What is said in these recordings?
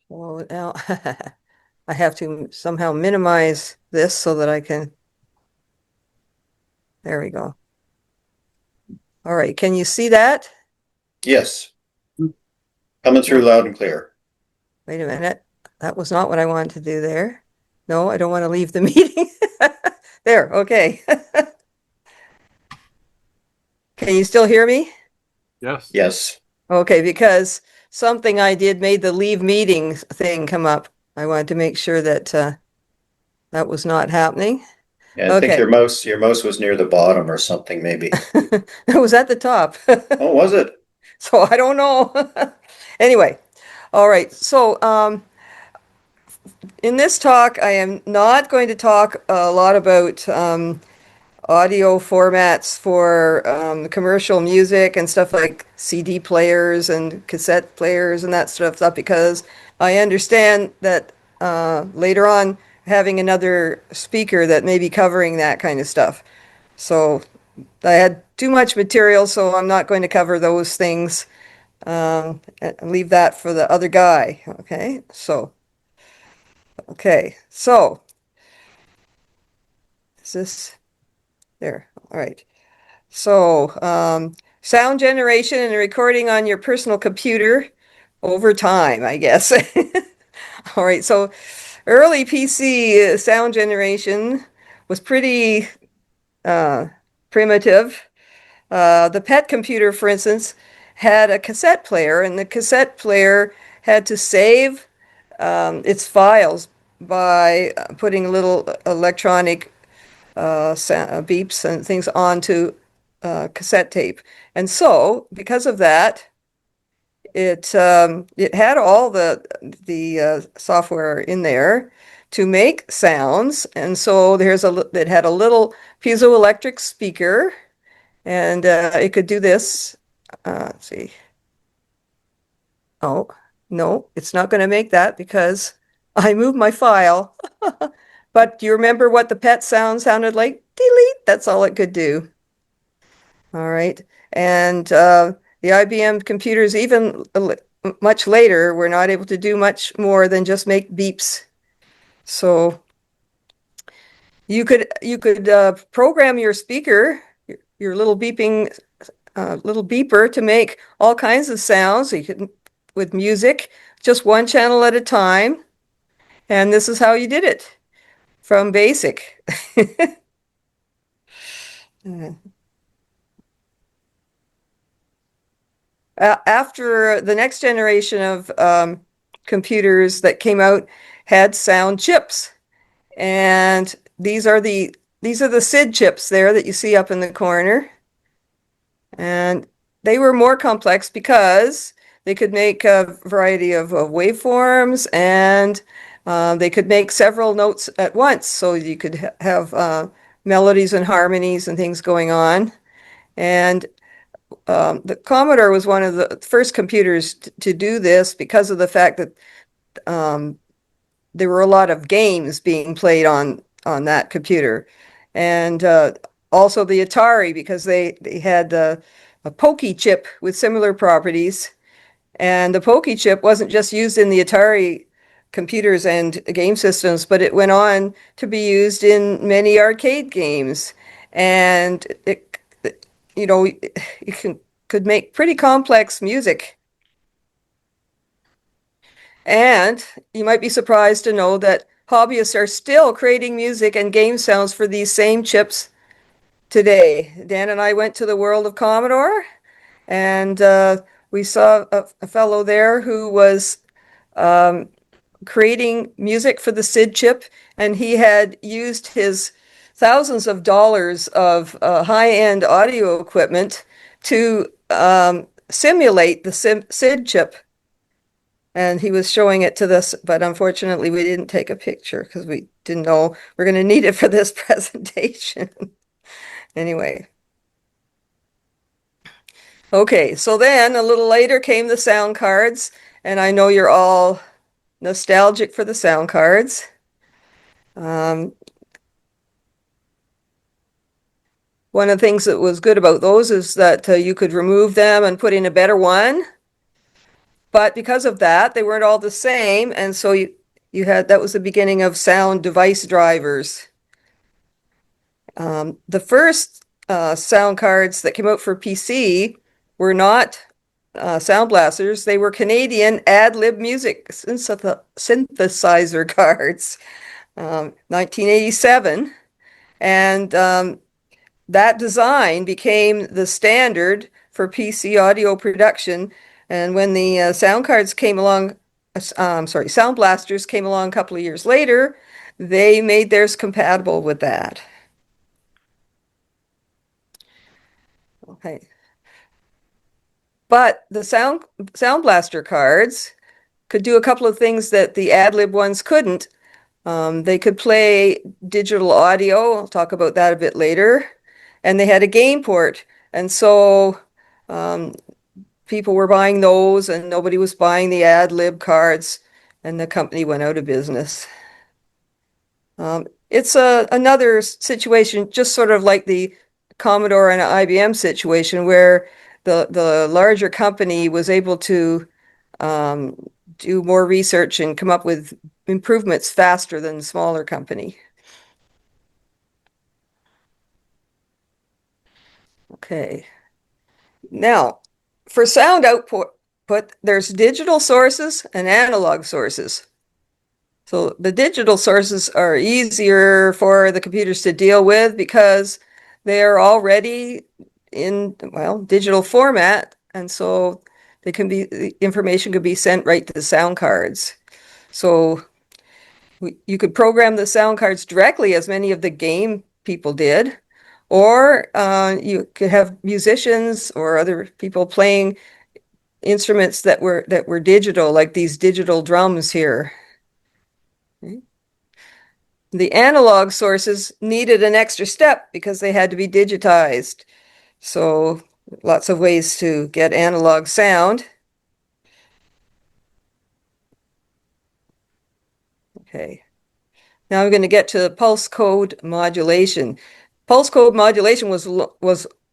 Well, now I have to somehow minimize this so that I can, there we go. All right, can you see that? Yes, coming through No, loud and clear. wait a minute. That was not what I wanted to do there. No, I don't want to leave the meeting. There, okay. Can you still hear me? Yes. Yes. Okay, because something I did made the leave meeting thing come up. I wanted to make sure that that was not happening. Yeah, I think Okay. your mouse was near the bottom or something, maybe. It was at the top. Oh, was it? So I don't know. Anyway, all right. So in this talk, I am not going to talk a lot about audio formats for commercial music and stuff like CD players and cassette players and that stuff because I understand that later on having another speaker that may be covering that kind of stuff. So I had too much material, so I'm not going to cover those things. And leave that for the other guy. Okay, so is this there? All right. So, sound generation and recording on your personal computer over time, I guess. All right. So, early PC sound generation was pretty uh, primitive. The PET computer, for instance, had a cassette player, and the cassette player had to save its files by putting little electronic beeps and things onto cassette tape. And so, because of that, it had all the software in there to make sounds. And so it had a little piezoelectric speaker, and it could do this. Let's see. Oh, no, it's not going to make that because I moved my file. But do you remember what the pet sounded like? Delete. That's all it could do. All right. And the IBM computers, even much later, were not able to do much more than just make beeps. So you could program your speaker, your little beeping little beeper, to make all kinds of sounds. You could with music, just one channel at a time, and this is how you did it from basic. After the next generation of computers that came out had sound chips, and these are the SID chips there that you see up in the corner, and they were more complex because they could make a variety of waveforms, and they could make several notes at once, so you could have melodies and harmonies and things going on. And the Commodore was one of the first computers to do this because of the fact that um, there were a lot of games being played on that computer, and also the Atari because they had a Pokey chip with similar properties, and the Pokey chip wasn't just used in the Atari computers and game systems, but it went on to be used in many arcade games, and you know, you could make pretty complex music. And you might be surprised to know that hobbyists are still creating music and game sounds for these same chips today. Dan and I went to the World of Commodore, and we saw a fellow there who was creating music for the SID chip, and he had used his thousands of dollars of high-end audio equipment to simulate the SID chip. And he was showing it to us, but unfortunately we didn't take a picture because we didn't know we're going to need it for this presentation. Anyway. Okay, so then a little later came the sound cards, and I know you're all nostalgic for the sound cards. Um, One of the things that was good about those is that you could remove them and put in a better one. but because of that, they weren't all the same, and so you had that was the beginning of sound device drivers. The first sound cards that came out for PC were not sound blasters. They were Canadian ad-lib music synthesizer cards, 1987. And that design became the standard for PC audio production. And when the sound cards came along, sound blasters came along a couple of years later, they made theirs compatible with that. Okay. But the sound blaster cards could do a couple of things that the ad-lib ones couldn't. They could play digital audio. I'll talk about that a bit later. And they had a game port. And so people were buying those and nobody was buying the ad-lib cards, and the company went out of business. It's another situation, just sort of like the Commodore and IBM situation, where the larger company was able to do more research and come up with improvements faster than the smaller company. Okay. Now, for sound output, there's digital sources and analog sources. So the digital sources are easier for the computers to deal with because they're already in, well, digital format, and so the information could be sent right to the sound cards. So you could program the sound cards directly, as many of the game people did, or you could have musicians or other people playing instruments that were digital, like these digital drums here. The analog sources needed an extra step because they had to be digitized. So lots of ways to get analog sound. Okay. Now I'm going to get to pulse code modulation. Pulse code modulation was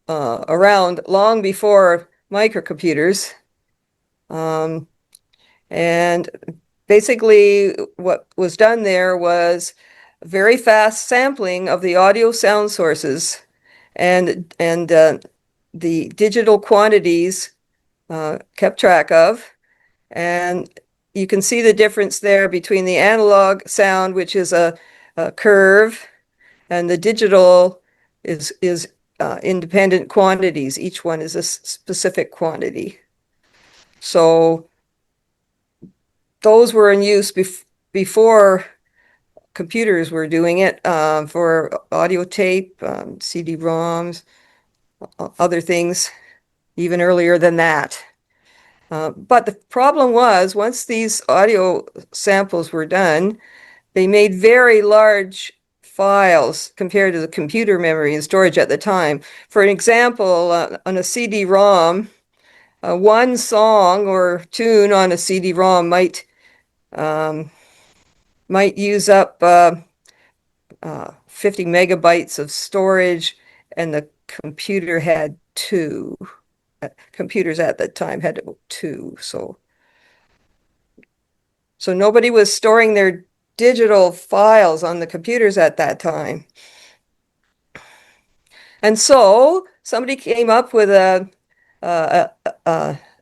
around long before microcomputers. And basically what was done there was very fast sampling of the audio sound sources, and the digital quantities kept track of. And you can see the difference there between the analog sound, which is a curve, and the digital is independent quantities. Each one is a specific quantity. So those were in use before computers were doing it, for audio tape, CD-ROMs, other things, even earlier than that. But the problem was, once these audio samples were done, they made very large files compared to the computer memory and storage at the time. For an example, on a CD-ROM, one song or tune on a CD-ROM might use up 50 megabytes of storage, and the computer had 2. Computers at that time had 2, so nobody was storing their digital files on the computers at that time. And so somebody came up with an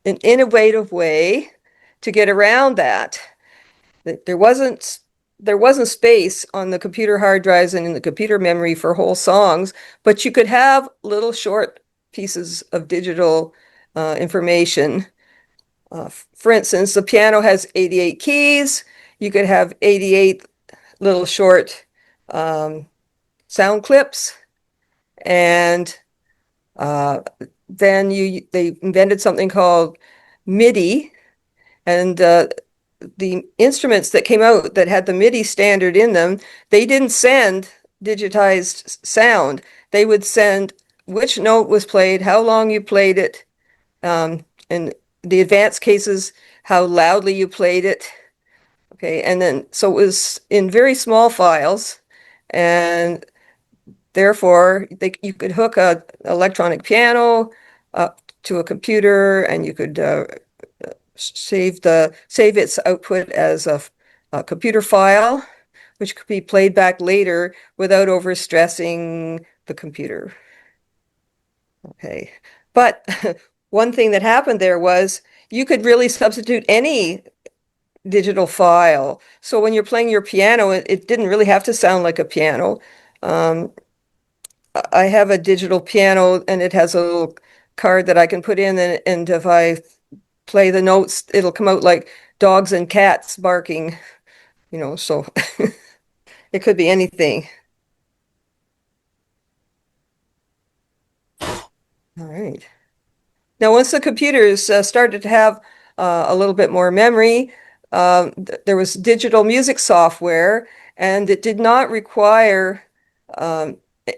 innovative way to get around that. There wasn't space on the computer hard drives and in the computer memory for whole songs, but you could have little short pieces of digital information. For instance, the piano has 88 keys. You could have 88 little short sound clips, and then they invented something called MIDI, and the instruments that came out that had the MIDI standard in them, they didn't send digitized sound. They would send which note was played, how long you played it, and the advanced cases, how loudly you played it. Okay, and then so it was in very small files, and therefore you could hook a electronic piano up to a computer, and you could save its output as a computer file, which could be played back later without overstressing the computer. Okay, but one thing that happened there was you could really substitute any digital file. So when you're playing your piano, it didn't really have to sound like a piano. Um, I have a digital piano and it has a little card that I can put in, and if I play the notes, it'll come out like dogs and cats barking, so it could be anything. All right. Now, once the computers started to have a little bit more memory, there was digital music software, and it did not require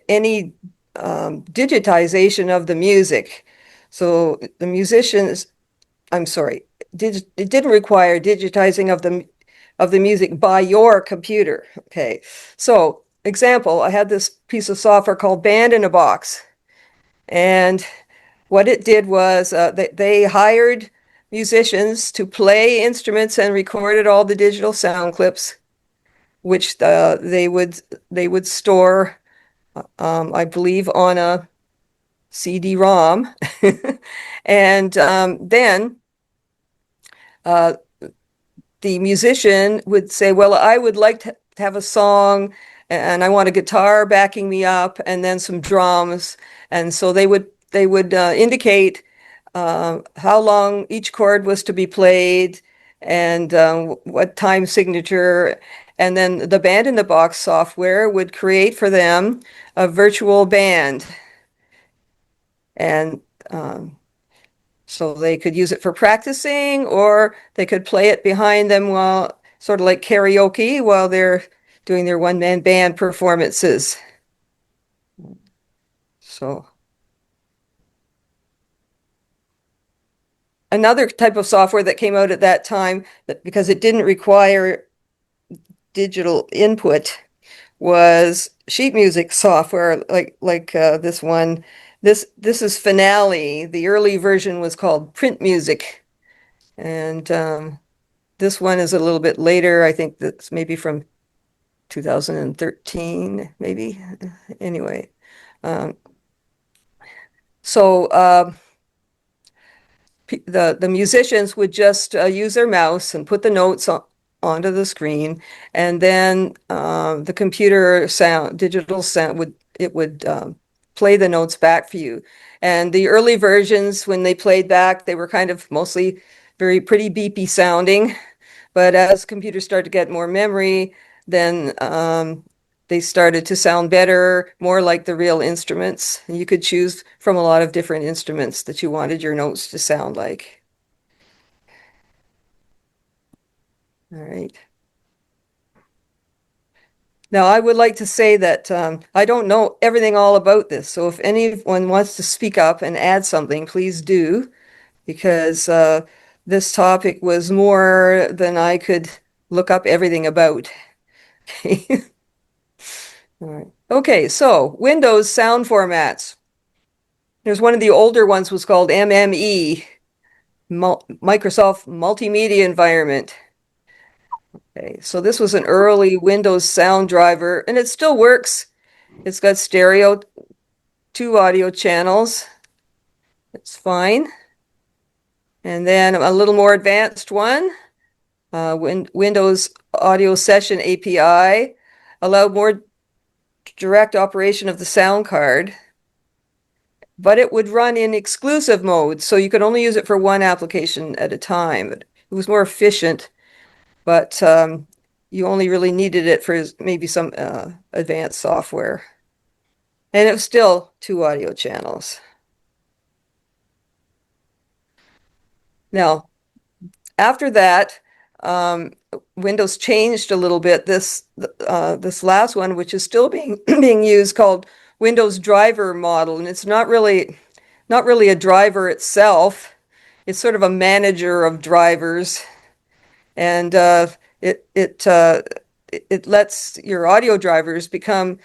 any digitization of the music. So the musicians, I'm sorry, it didn't require digitizing of the music by your computer. Okay, so example, I had this piece of software called Band in a Box, and what it did was they hired musicians to play instruments and recorded all the digital sound clips, which they would store, I believe, on a CD-ROM, and then uh, the musician would say, "Well, I would like to have a song, and I want a guitar backing me up, and then some drums." And so they would indicate how long each chord was to be played, and what time signature. And then the Band in the Box software would create for them a virtual band. And so they could use it for practicing, or they could play it behind them while, sort of like karaoke, while they're doing their one-man band performances. So another type of software that came out at that time, that because it didn't require digital input, was sheet music software, like this one. This is Finale. The early version was called Print Music, and this one is a little bit later. I think that's maybe from 2013, maybe. Anyway, um, so the musicians would just use their mouse and put the notes onto the screen, and then the computer sound, digital sound, would play the notes back for you. And the early versions, when they played back, they were kind of mostly pretty beepy sounding. But as computers started to get more memory, then they started to sound better, more like the real instruments. And you could choose from a lot of different instruments that you wanted your notes to sound like. All right. Now, I would like to say that I don't know everything all about this. So if anyone wants to speak up and add something, please do, because this topic was more than I could look up everything about. All right. Okay, so Windows sound formats. There's one of the older ones was called MME, Microsoft Multimedia Environment. Okay, so this was an early Windows sound driver, and it still works. It's got stereo, 2 audio channels. It's fine. And then a little more advanced one, Windows Audio Session API, allowed more direct operation of the sound card, but it would run in exclusive mode, so you could only use it for one application at a time. It was more efficient, but you only really needed it for maybe some advanced software. And it was still 2 audio channels. Now, after that, Windows changed a little bit. This last one, which is still being being used, called Windows Driver Model, and it's not really a driver itself. It's sort of a manager of drivers, and it lets your audio drivers become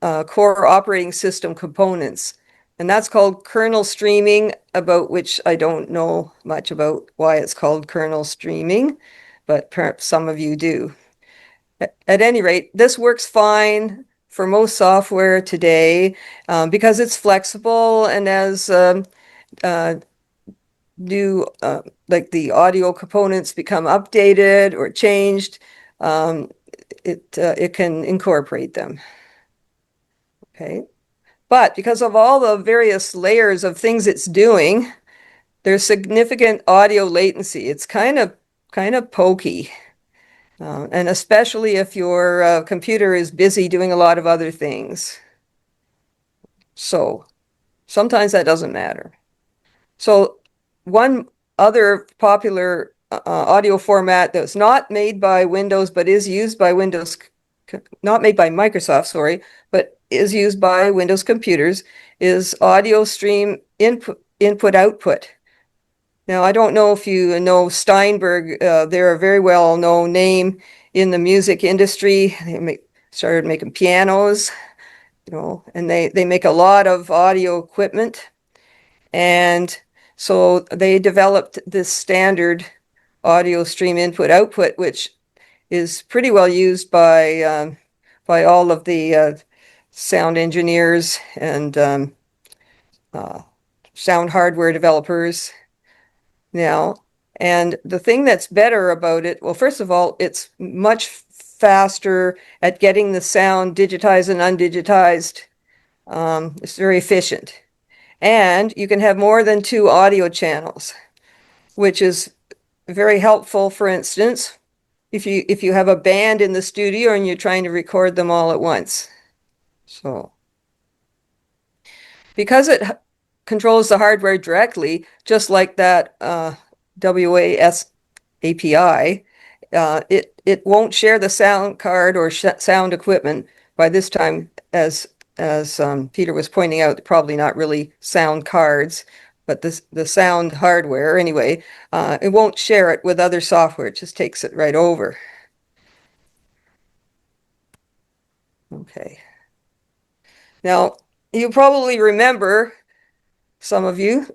core operating system components, and that's called kernel streaming about which I don't know much about why it's called kernel streaming, but perhaps some of you do. At any rate, this works fine for most software today because it's flexible, and as new like the audio components become updated or changed, it can incorporate them. Okay, but because of all the various layers of things it's doing, there's significant audio latency. It's kind of pokey. And especially if your computer is busy doing a lot of other things. So sometimes that doesn't matter. So one other popular audio format that's not made by Windows but is used by Windows, not made by Microsoft, sorry, but is used by Windows computers is audio stream input output. Now, I don't know if you know Steinberg. They're a very well-known name in the music industry. They started making pianos, and they make a lot of audio equipment. And so they developed this standard audio stream input output, which is pretty well used by all of the sound engineers and sound hardware developers now. And the thing that's better about it, well, first of all, it's much faster at getting the sound digitized and undigitized. It's very efficient. And you can have more than 2 audio channels, which is very helpful, for instance, if you have a band in the studio and you're trying to record them all at once. So because it controls the hardware directly, just like that WAS API, it won't share the sound card or sound equipment. By this time, as Peter was pointing out, probably not really sound cards, but the sound hardware anyway. It won't share it with other software. It just takes it right over. Okay. Now, you probably remember, some of you,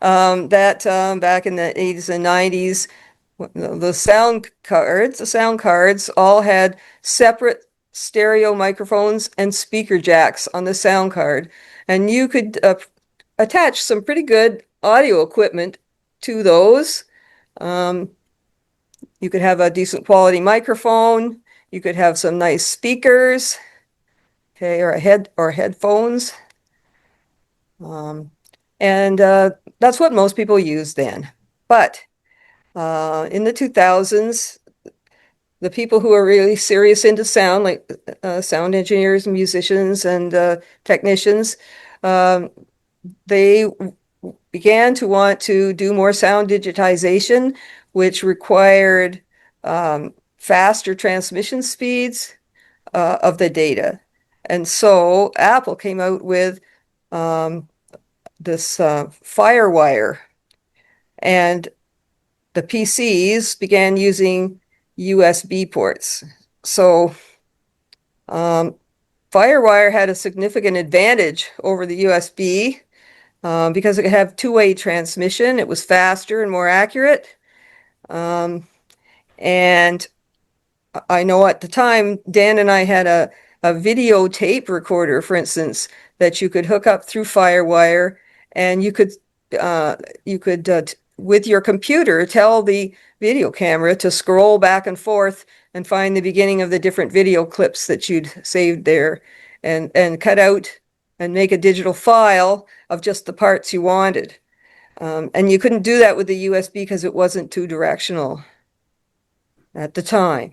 that back in the 80s and 90s, the sound cards all had separate stereo microphones and speaker jacks on the sound card. And you could attach some pretty good audio equipment to those. You could have a decent quality microphone. You could have some nice speakers, okay, or headphones. And that's what most people used then. But in the 2000s, the people who are really serious into sound, like sound engineers, musicians, and technicians, they began to want to do more sound digitization, which required faster transmission speeds of the data. And so Apple came out with this FireWire, and the PCs began using USB ports. So FireWire had a significant advantage over the USB because it could have two-way transmission. It was faster and more accurate. And I know at the time, Dan and I had a videotape recorder, for instance, that you could hook up through FireWire, and you could with your computer tell the video camera to scroll back and forth and find the beginning of the different video clips that you'd saved there, and cut out and make a digital file of just the parts you wanted. And you couldn't do that with the USB because it wasn't two directional at the time.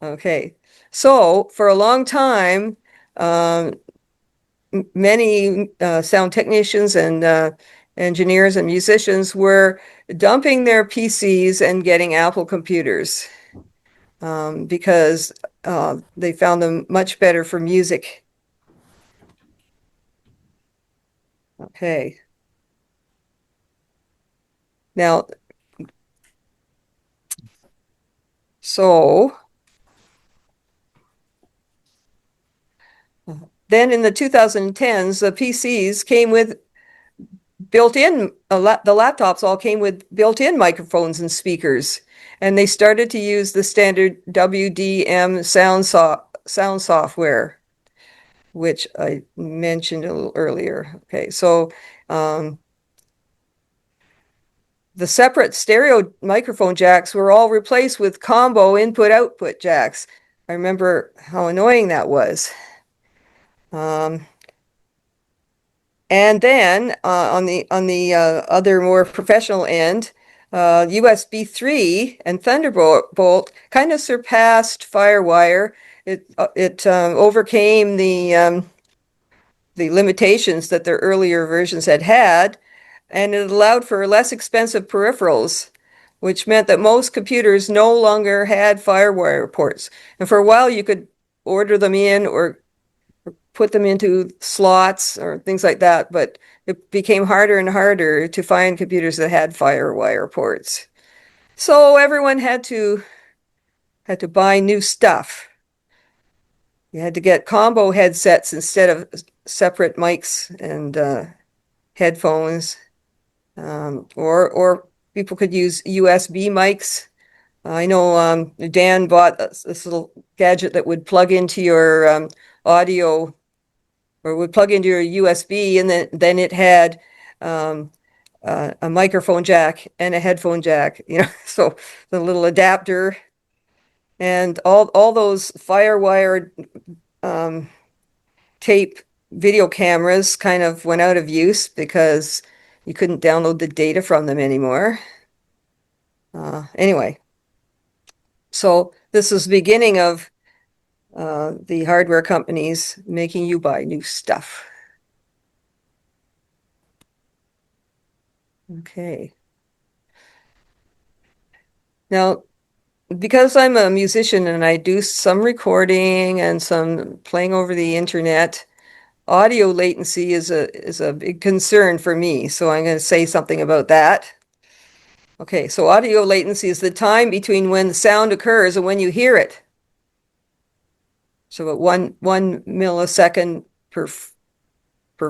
Okay, so for a long time, many sound technicians and engineers and musicians were dumping their PCs and getting Apple computers because they found them much better for music. Okay. Now, so then in the 2010s, the PCs came with built-in, the laptops all came with built-in microphones and speakers, and they started to use the standard WDM sound software, which I mentioned a little earlier. Okay, so the separate stereo microphone jacks were all replaced with combo input-output jacks. I remember how annoying that was. And then on the other more professional end, USB 3 and Thunderbolt kind of surpassed FireWire. It overcame the limitations that their earlier versions had, and it allowed for less expensive peripherals, which meant that most computers no longer had FireWire ports. And for a while, you could order them in or put them into slots or things like that, but it became harder and harder to find computers that had FireWire ports. So everyone had to buy new stuff. You had to get combo headsets instead of separate mics and headphones, or people could use USB mics. I know Dan bought this little gadget that would plug into your audio, or would plug into your USB, and then it had a microphone jack and a headphone jack, so the little adapter, and all those FireWire tape video cameras kind of went out of use because you couldn't download the data from them anymore. Anyway, so this is the beginning of the hardware companies making you buy new stuff. Okay. Now, because I'm a musician and I do some recording and some playing over the internet, audio latency is a big concern for me. So I'm going to say something about that. Okay, so audio latency is the time between when the sound occurs and when you hear it. So about one millisecond per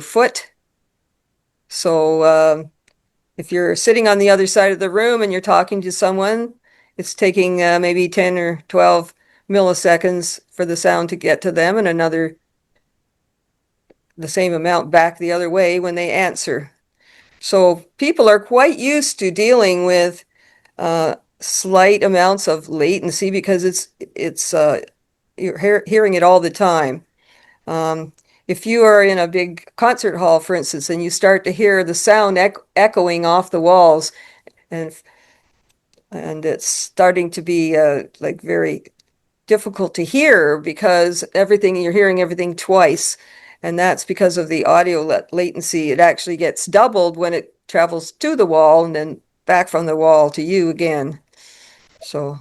foot. So if you're sitting on the other side of the room and you're talking to someone, it's taking maybe 10 or 12 milliseconds for the sound to get to them, and the same amount back the other way when they answer. So people are quite used to dealing with slight amounts of latency because you're hearing it all the time. If you are in a big concert hall, for instance, and you start to hear the sound echoing off the walls, and it's starting to be like very difficult to hear because you're hearing everything twice, and that's because of the audio latency. It actually gets doubled when it travels to the wall and then back from the wall to you again. So,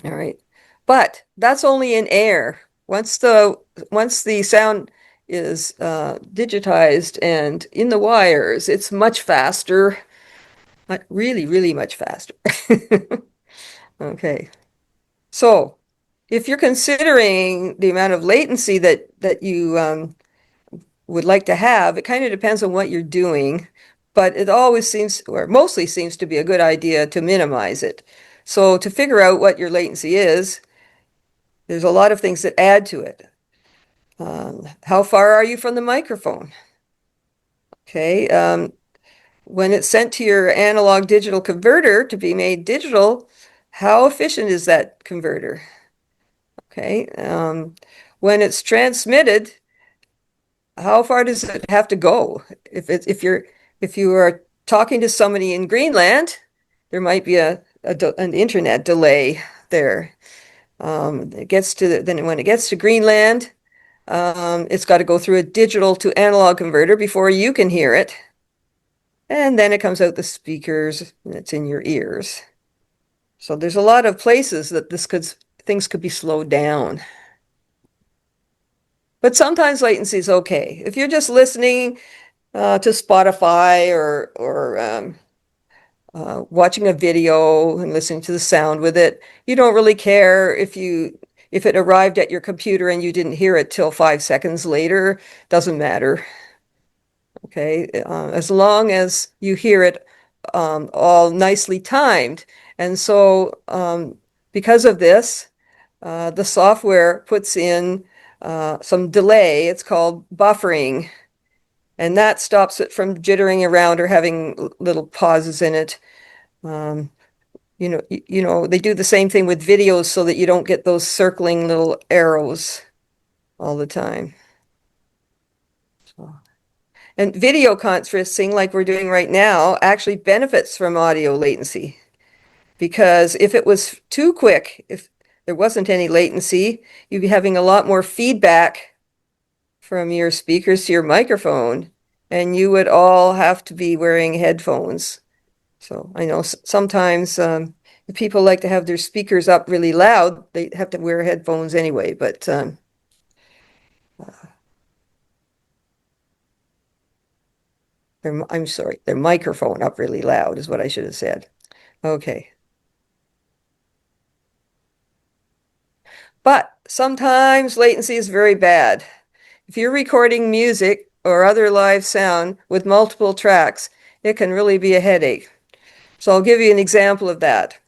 all right, but that's only in air. Once the sound is digitized and in the wires, it's much faster, really, really much faster. Okay, so if you're considering the amount of latency that you would like to have, it kind of depends on what you're doing, but it always seems, or mostly seems to be a good idea to minimize it. So to figure out what your latency is, there's a lot of things that add to it. How far are you from the microphone? Okay, when it's sent to your analog digital converter to be made digital, how efficient is that converter? Okay, when it's transmitted, how far does it have to go? If you are talking to somebody in Greenland, there might be an internet delay there. Then when it gets to Greenland, it's got to go through a digital to analog converter before you can hear it, and then it comes out the speakers and it's in your ears. So there's a lot of places that things could be slowed down. But sometimes latency is okay. If you're just listening to Spotify or watching a video and listening to the sound with it, you don't really care if it arrived at your computer and you didn't hear it till 5 seconds later. Doesn't matter. Okay, as long as you hear it all nicely timed. And so, because of this, the software puts in some delay. It's called buffering, and that stops it from jittering around or having little pauses in it. Um, they do the same thing with videos so that you don't get those circling little arrows all the time. So. And video conferencing, like we're doing right now, actually benefits from audio latency because if it was too quick, if there wasn't any latency, you'd be having a lot more feedback from your speakers to your microphone, and you would all have to be wearing headphones. So I know sometimes if people like to have their speakers up really loud, they have to wear headphones anyway, but I'm sorry, their microphone up really loud is what I should have said. Okay. But sometimes latency is very bad. If you're recording music or other live sound with multiple tracks, it can really be a headache. So I'll give you an example of that.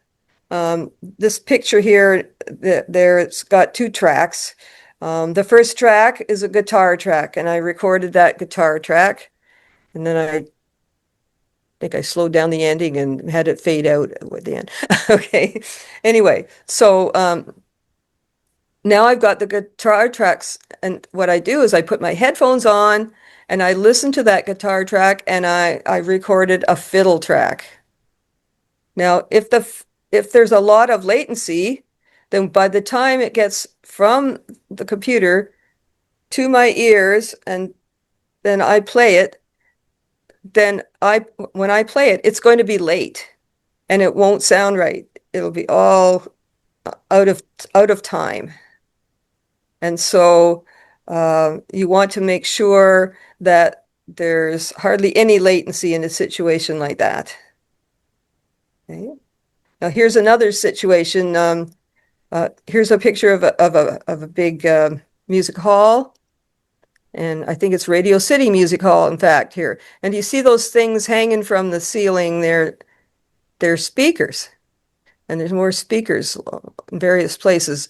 This picture here, it's got two tracks. The first track is a guitar track, and I recorded that guitar track, and then I think I slowed down the ending and had it fade out at the end. Okay. Anyway, so now I've got the guitar tracks, and what I do is I put my headphones on and I listen to that guitar track, and I recorded a fiddle track. Now, if there's a lot of latency, then by the time it gets from the computer to my ears and then I play it, then when I play it, it's going to be late and it won't sound right. It'll be all out of time. And so you want to make sure that there's hardly any latency in a situation like that. Okay. Now here's another situation. Here's a picture of a big music hall, and I think it's Radio City Music Hall, in fact, here. And you see those things hanging from the ceiling? They're speakers, and there's more speakers in various places.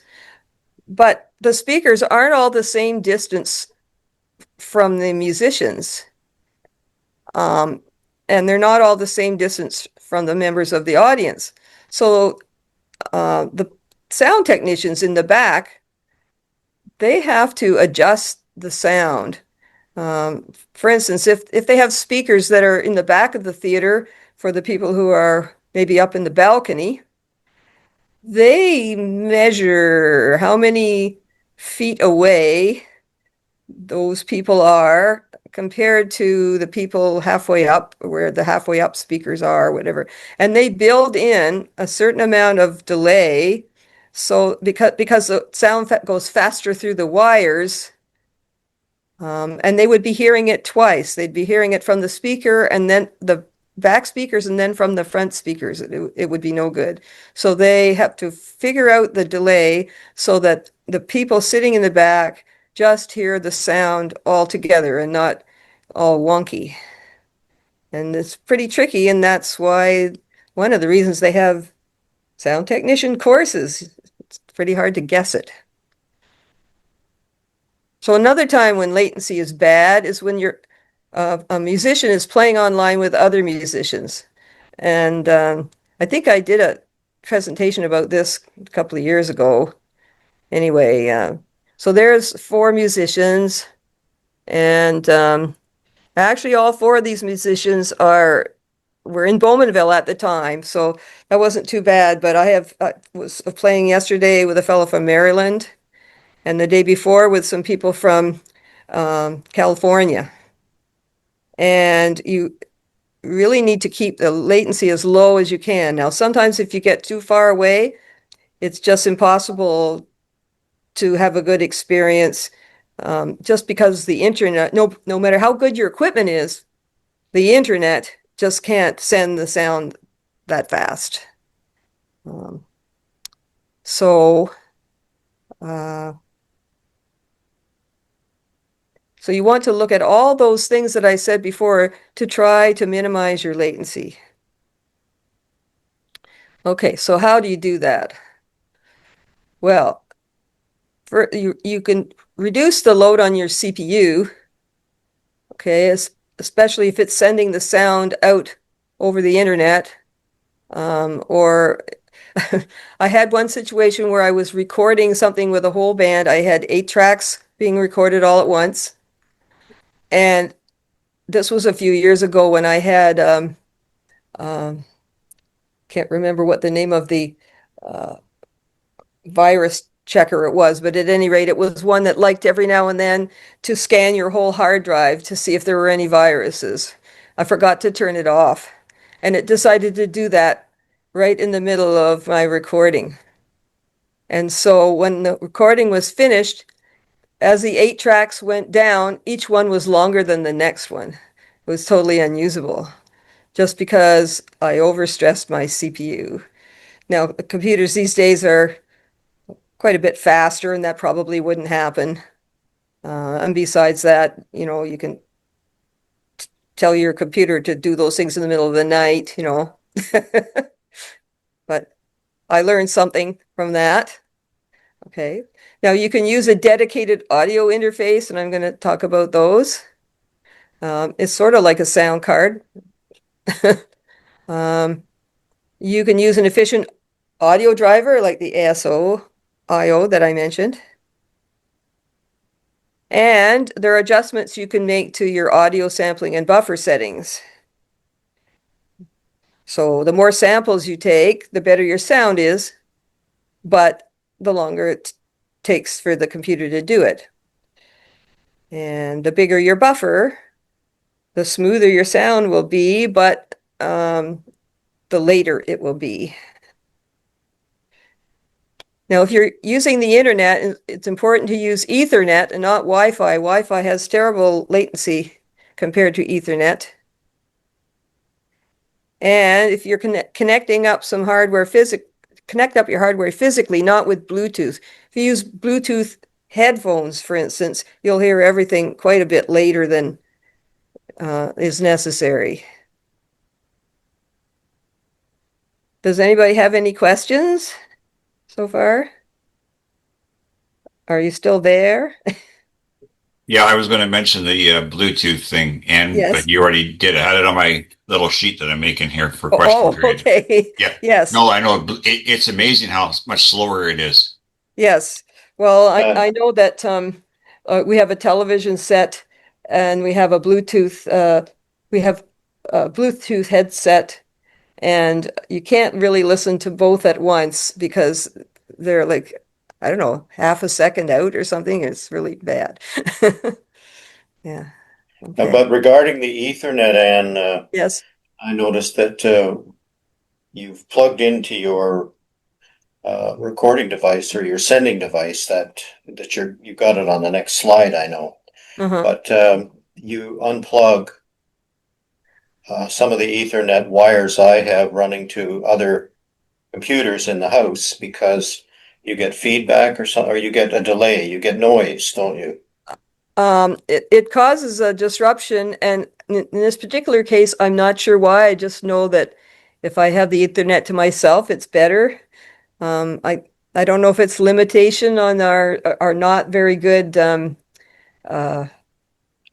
But the speakers aren't all the same distance from the musicians. And they're not all the same distance from the members of the audience. So the sound technicians in the back, they have to adjust the sound. For instance, if they have speakers that are in the back of the theater for the people who are maybe up in the balcony, they measure how many feet away those people are compared to the people halfway up, where the halfway up speakers are, whatever. And they build in a certain amount of delay. So because the sound goes faster through the wires, and they would be hearing it twice. They'd be hearing it from the speaker and then the back speakers and then from the front speakers. It would be no good. So they have to figure out the delay so that the people sitting in the back just hear the sound all together and not all wonky. And it's pretty tricky, and that's why one of the reasons they have sound technician courses. It's pretty hard to guess it. So another time when latency is bad is when a musician is playing online with other musicians. And I think I did a presentation about this a couple of years ago. Anyway, so there's four musicians, and actually all four of these musicians were in Bowmanville at the time, so that wasn't too bad. But I was playing yesterday with a fellow from Maryland, and the day before with some people from California. And you really need to keep the latency as low as you can. Now, sometimes if you get too far away, it's just impossible to have a good experience, just because the internet, no matter how good your equipment is, the internet just can't send the sound that fast. Um, so uh, So you want to look at all those things that I said before to try to minimize your latency. Okay, so how do you do that? Well, you can reduce the load on your CPU, okay, especially if it's sending the sound out over the internet. Or I had one situation where I was recording something with a whole band. I had 8 tracks being recorded all at once. And this was a few years ago when I had, can't remember what the name of the uh, virus checker it was, but at any rate, it was one that liked every now and then to scan your whole hard drive to see if there were any viruses. I forgot to turn it off, and it decided to do that right in the middle of my recording. And so when the recording was finished, as the 8 tracks went down, each one was longer than the next one. It was totally unusable, just because I overstressed my CPU. Now, computers these days are quite a bit faster, and that probably wouldn't happen. And besides that, you can tell your computer to do those things in the middle of the night, But I learned something from that. Okay. Now you can use a dedicated audio interface, and I'm going to talk about those. It's sort of like a sound card. You can use an efficient audio driver like the ASO IO that I mentioned. And there are adjustments you can make to your audio sampling and buffer settings. So the more samples you take, the better your sound is, but the longer it takes for the computer to do it. And the bigger your buffer, the smoother your sound will be, but the later it will be. Now, if you're using the internet, it's important to use Ethernet and not Wi-Fi. Wi-Fi has terrible latency compared to Ethernet. And if you're connecting up some hardware connect up your hardware physically, not with Bluetooth. If you use Bluetooth headphones, for instance, you'll hear everything quite a bit later than is necessary. Does anybody have any questions so far? Are you still there? Yeah, I was going to mention the Bluetooth thing, Yes. but you already did. I had it on my little sheet that I'm making here for question Oh, period. okay. Yeah. Yes. No, I know it's amazing how much slower it is. Yes. Well, Uh, I know that we have a television set and we have a Bluetooth headset, and you can't really listen to both at once because they're like, I don't know, half a second out or something. It's really bad. Yeah. Okay. but regarding the Ethernet, Ann, Yes. I noticed that you've plugged into your recording device or your sending device that you got it on the next slide, I know. Uh-huh. But you unplug some of the Ethernet wires I have running to other computers in the house because you get feedback or something, or you get a delay, you get noise, don't you? It causes a disruption, and in this particular case, I'm not sure why. I just know that if I have the Ethernet to myself, it's better. Um, I I don't know if it's limitation on our not very good uh,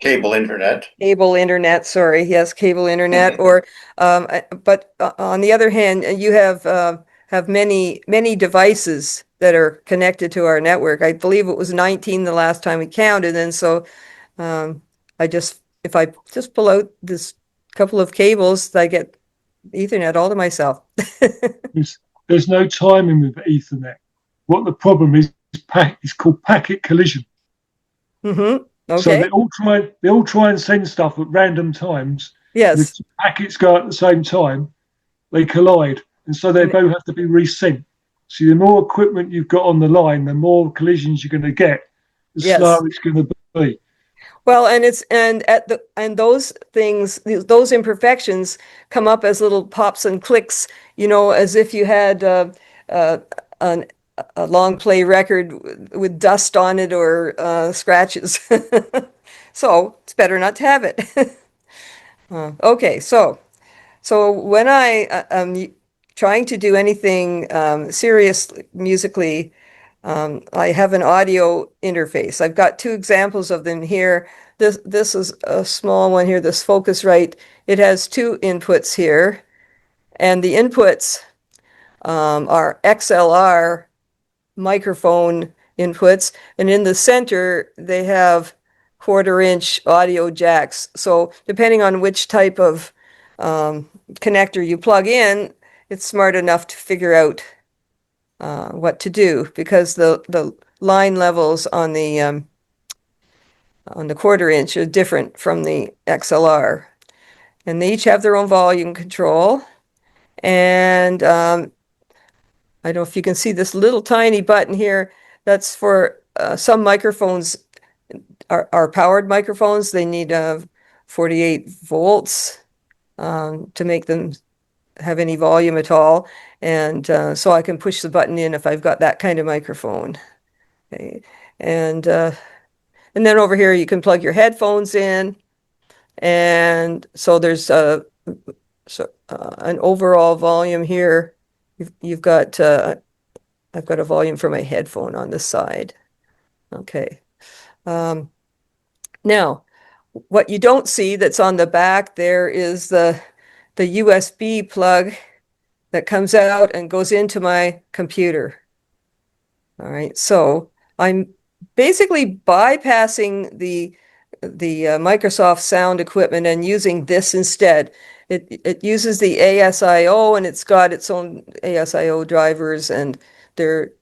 Cable internet. cable internet. Sorry, yes, cable internet. Or but on the other hand, you have many devices that are connected to our network. I believe it was 19 the last time we counted, and so if I just pull out this couple of cables, I get Ethernet all to myself. There's, there's no timing with Ethernet. What the problem is is called packet collision. Mm-hmm. So Okay. they all try and send stuff at random times. The Yes. packets go at the same time, they collide, and so they both have to be resent. So the more equipment you've got on the line, the more collisions you're going to get, the Yes. slower it's going to be. Well, and those things, those imperfections come up as little pops and clicks, as if you had uh, an, a long play record with dust on it or scratches. So it's better not to have it. Okay, so when I am trying to do anything serious musically, I have an audio interface. I've got two examples of them here. This is a small one here, this Focusrite. It has two inputs here, and the inputs are XLR microphone inputs, and in the center they have 1/4-inch audio jacks. So depending on which type of connector you plug in, it's smart enough to figure out what to do, because the line levels on the 1/4-inch are different from the XLR, and they each have their own volume control. And I don't know if you can see this little tiny button here. That's for some microphones are powered microphones. They need 48 volts to make them have any volume at all. And so I can push the button in if I've got that kind of microphone. Okay. And then over here you can plug your headphones in. And so there's an overall volume here. You've got I've got a volume for my headphone on this side. Okay. Now, what you don't see that's on the back there is the USB plug that comes out and goes into my computer. All right, so I'm basically bypassing the Microsoft sound equipment and using this instead. It uses the ASIO, and it's got its own ASIO drivers, and they're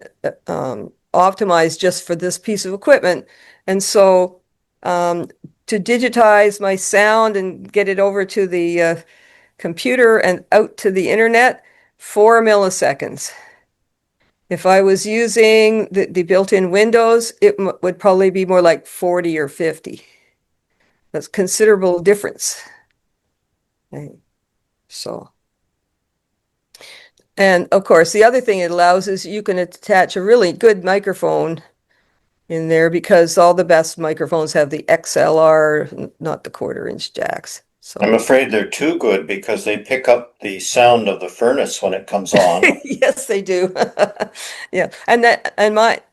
optimized just for this piece of equipment. And so to digitize my sound and get it over to the computer and out to the internet, 4 milliseconds. If I was using the built-in Windows, it would probably be more like 40 or 50. That's considerable difference. Okay. So, and of course, the other thing it allows is you can attach a really good microphone in there, because all the best microphones have the XLR, not the 1/4-inch jacks. So I'm afraid they're too good because they pick up the sound of the furnace when it comes on. yes, they do. Yeah, and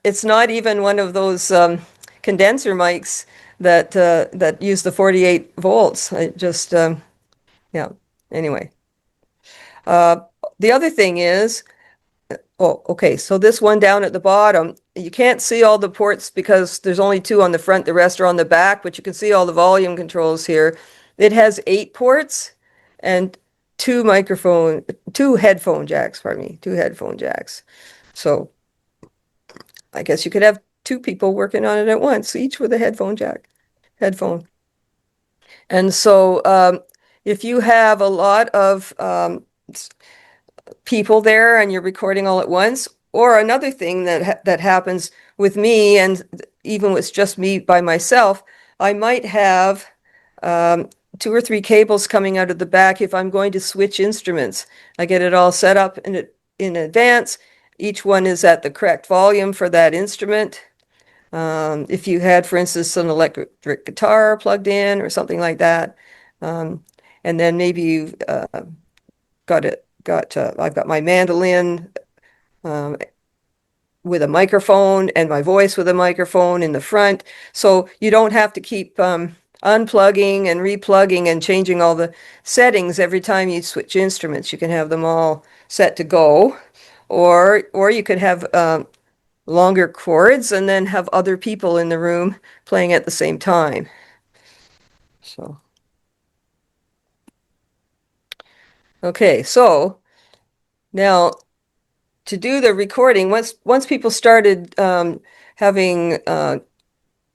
it's not even one of those condenser mics that use the 48 volts. I just yeah. Anyway, the other thing is, oh, okay. So this one down at the bottom, you can't see all the ports because there's only two on the front. The rest are on the back, but you can see all the volume controls here. It has 8 ports and two headphone jacks, pardon me, 2 headphone jacks. So I guess you could have 2 people working on it at once, each with a headphone. And so if you have a lot of people there and you're recording all at once, or another thing that happens with me, and even with just me by myself, I might have 2 or 3 cables coming out of the back if I'm going to switch instruments. I get it all set up in advance. Each one is at the correct volume for that instrument. If you had, for instance, an electric guitar plugged in or something like that, and then maybe you've I've got my mandolin with a microphone and my voice with a microphone in the front, so you don't have to keep unplugging and replugging and changing all the settings every time you switch instruments. You can have them all set to go, or you could have longer chords and then have other people in the room playing at the same time. So, okay, so now to do the recording, once people started having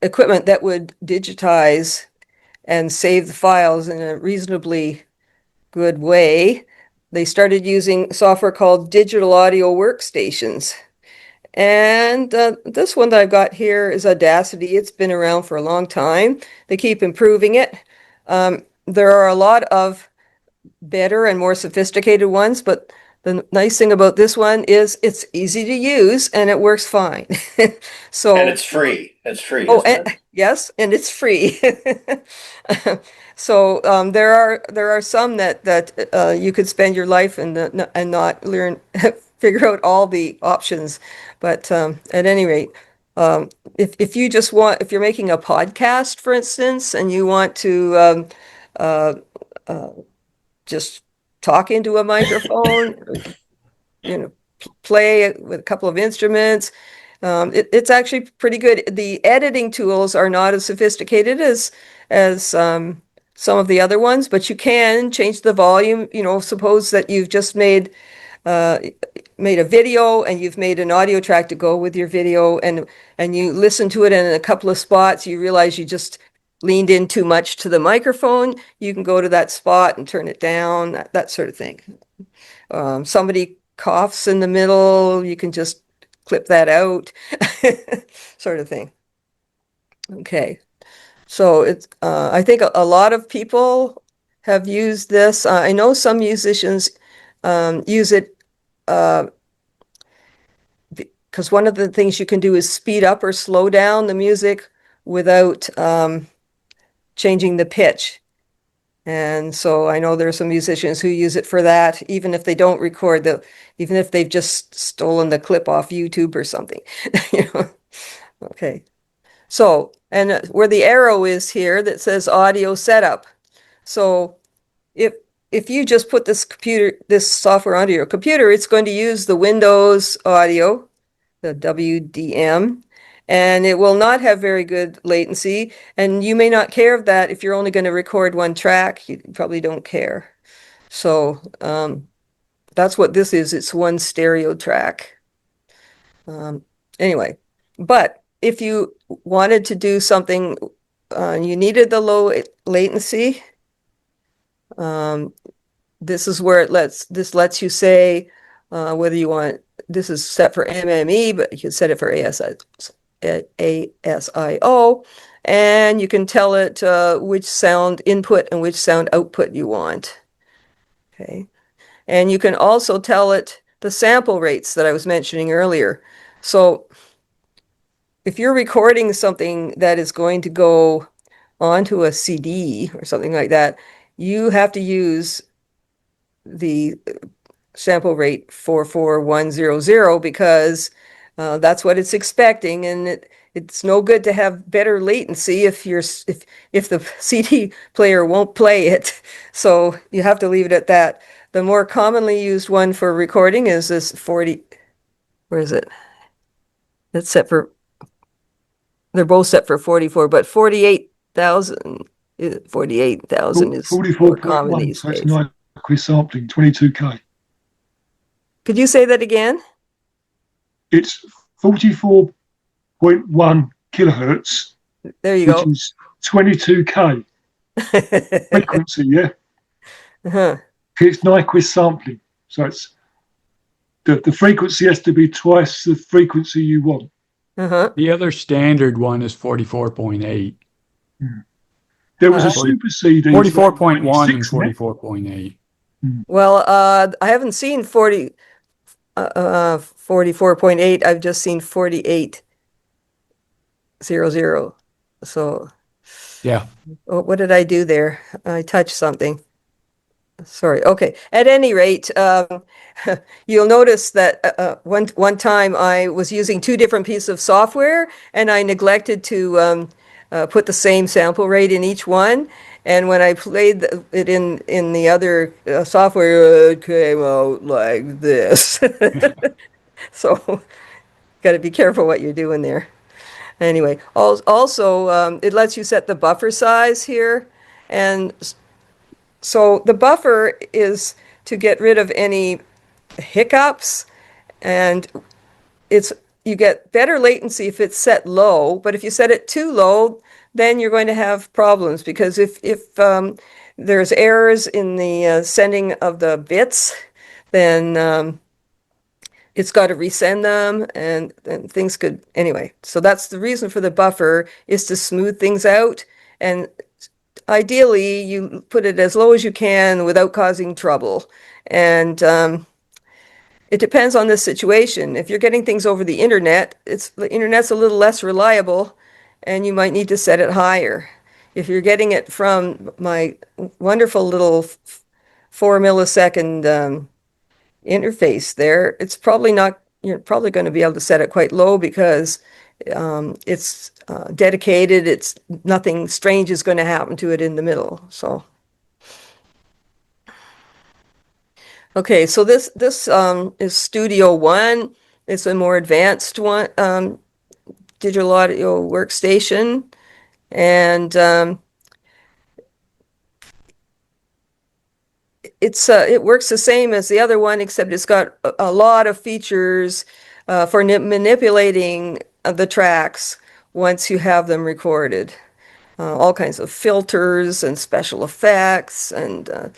equipment that would digitize and save the files in a reasonably good way, they started using software called digital audio workstations. And this one that I've got here is Audacity. It's been around for a long time. They keep improving it. There are a lot of better and more sophisticated ones, but the nice thing about this one is it's easy to use and it works fine. So, And it's free. It's free, oh, isn't it? yes, and it's free. So there are some that you could spend your life and not learn figure out all the options. But at any rate, if you just want, if you're making a podcast, for instance, and you want to uh, just talk into a microphone, play with a couple of instruments. It's actually pretty good. The editing tools are not as sophisticated as some of the other ones, but you can change the volume. Suppose that you've just uh, made a video and you've made an audio track to go with your video, and you listen to it, and in a couple of spots you realize you just leaned in too much to the microphone. You can go to that spot and turn it down, that sort of thing. Somebody coughs in the middle, you can just clip that out, sort of thing. Okay, so I think a lot of people have used this. I know some musicians use it because one of the things you can do is speed up or slow down the music without changing the pitch. And so I know there are some musicians who use it for that, even if they don't record even if they've just stolen the clip off YouTube or something. Okay. So, and where the arrow is here that says audio setup. So if you just put this software onto your computer, it's going to use the Windows audio, the WDM, and it will not have very good latency. And you may not care of that if you're only going to record one track. You probably don't care. So that's what this is. It's one stereo track. Anyway, but if you wanted to do something, you needed the low latency. This is where this lets you say whether you want. This is set for MME, but you can set it for ASIO, and you can tell it which sound input and which sound output you want. Okay, and you can also tell it the sample rates that I was mentioning earlier. So if you're recording something that is going to go onto a CD or something like that, you have to use the sample rate 44100 because that's what it's expecting, and it's no good to have better latency if the CD player won't play it. So you have to leave it at that. The more commonly used one for recording is this 40. Where is it? It's set for. They're both set for 44, but 48,000 is more common 44.1, these so it's days. Nyquist sampling, 22K. Could you say that again? It's 44.1 kilohertz, There you which go. is 22K frequency, yeah? Uh-huh. It's Nyquist sampling, so it's the frequency has to be twice the frequency you want. Uh-huh. The other standard one is 44.8. There was a super CD. 44.1 and 26, 44.8. Well, I haven't seen 44.8. I've just seen 4800. So, Yeah. oh, what did I do there? I touched something. Sorry. Okay. At any rate, you'll notice that one time I was using two different pieces of software, and I neglected to put the same sample rate in each one. And when I played it in the other software, it came out like this. So, got to be careful what you're doing there. Anyway, also it lets you set the buffer size here, and so the buffer is to get rid of any hiccups, and you get better latency if it's set low, but if you set it too low, then you're going to have problems, because if there's errors in the sending of the bits, then it's got to resend them, and things could, anyway. So that's the reason for the buffer, is to smooth things out, and ideally you put it as low as you can without causing trouble. And it depends on the situation. If you're getting things over the internet, the internet's a little less reliable, and you might need to set it higher. If you're getting it from my wonderful little 4 millisecond interface there, it's probably not. You're probably going to be able to set it quite low because it's dedicated. It's nothing strange is going to happen to it in the middle. So. Okay, so this is Studio One. It's a more advanced one, digital audio workstation, and it works the same as the other one, except it's got a lot of features for manipulating the tracks once you have them recorded. All kinds of filters and special effects and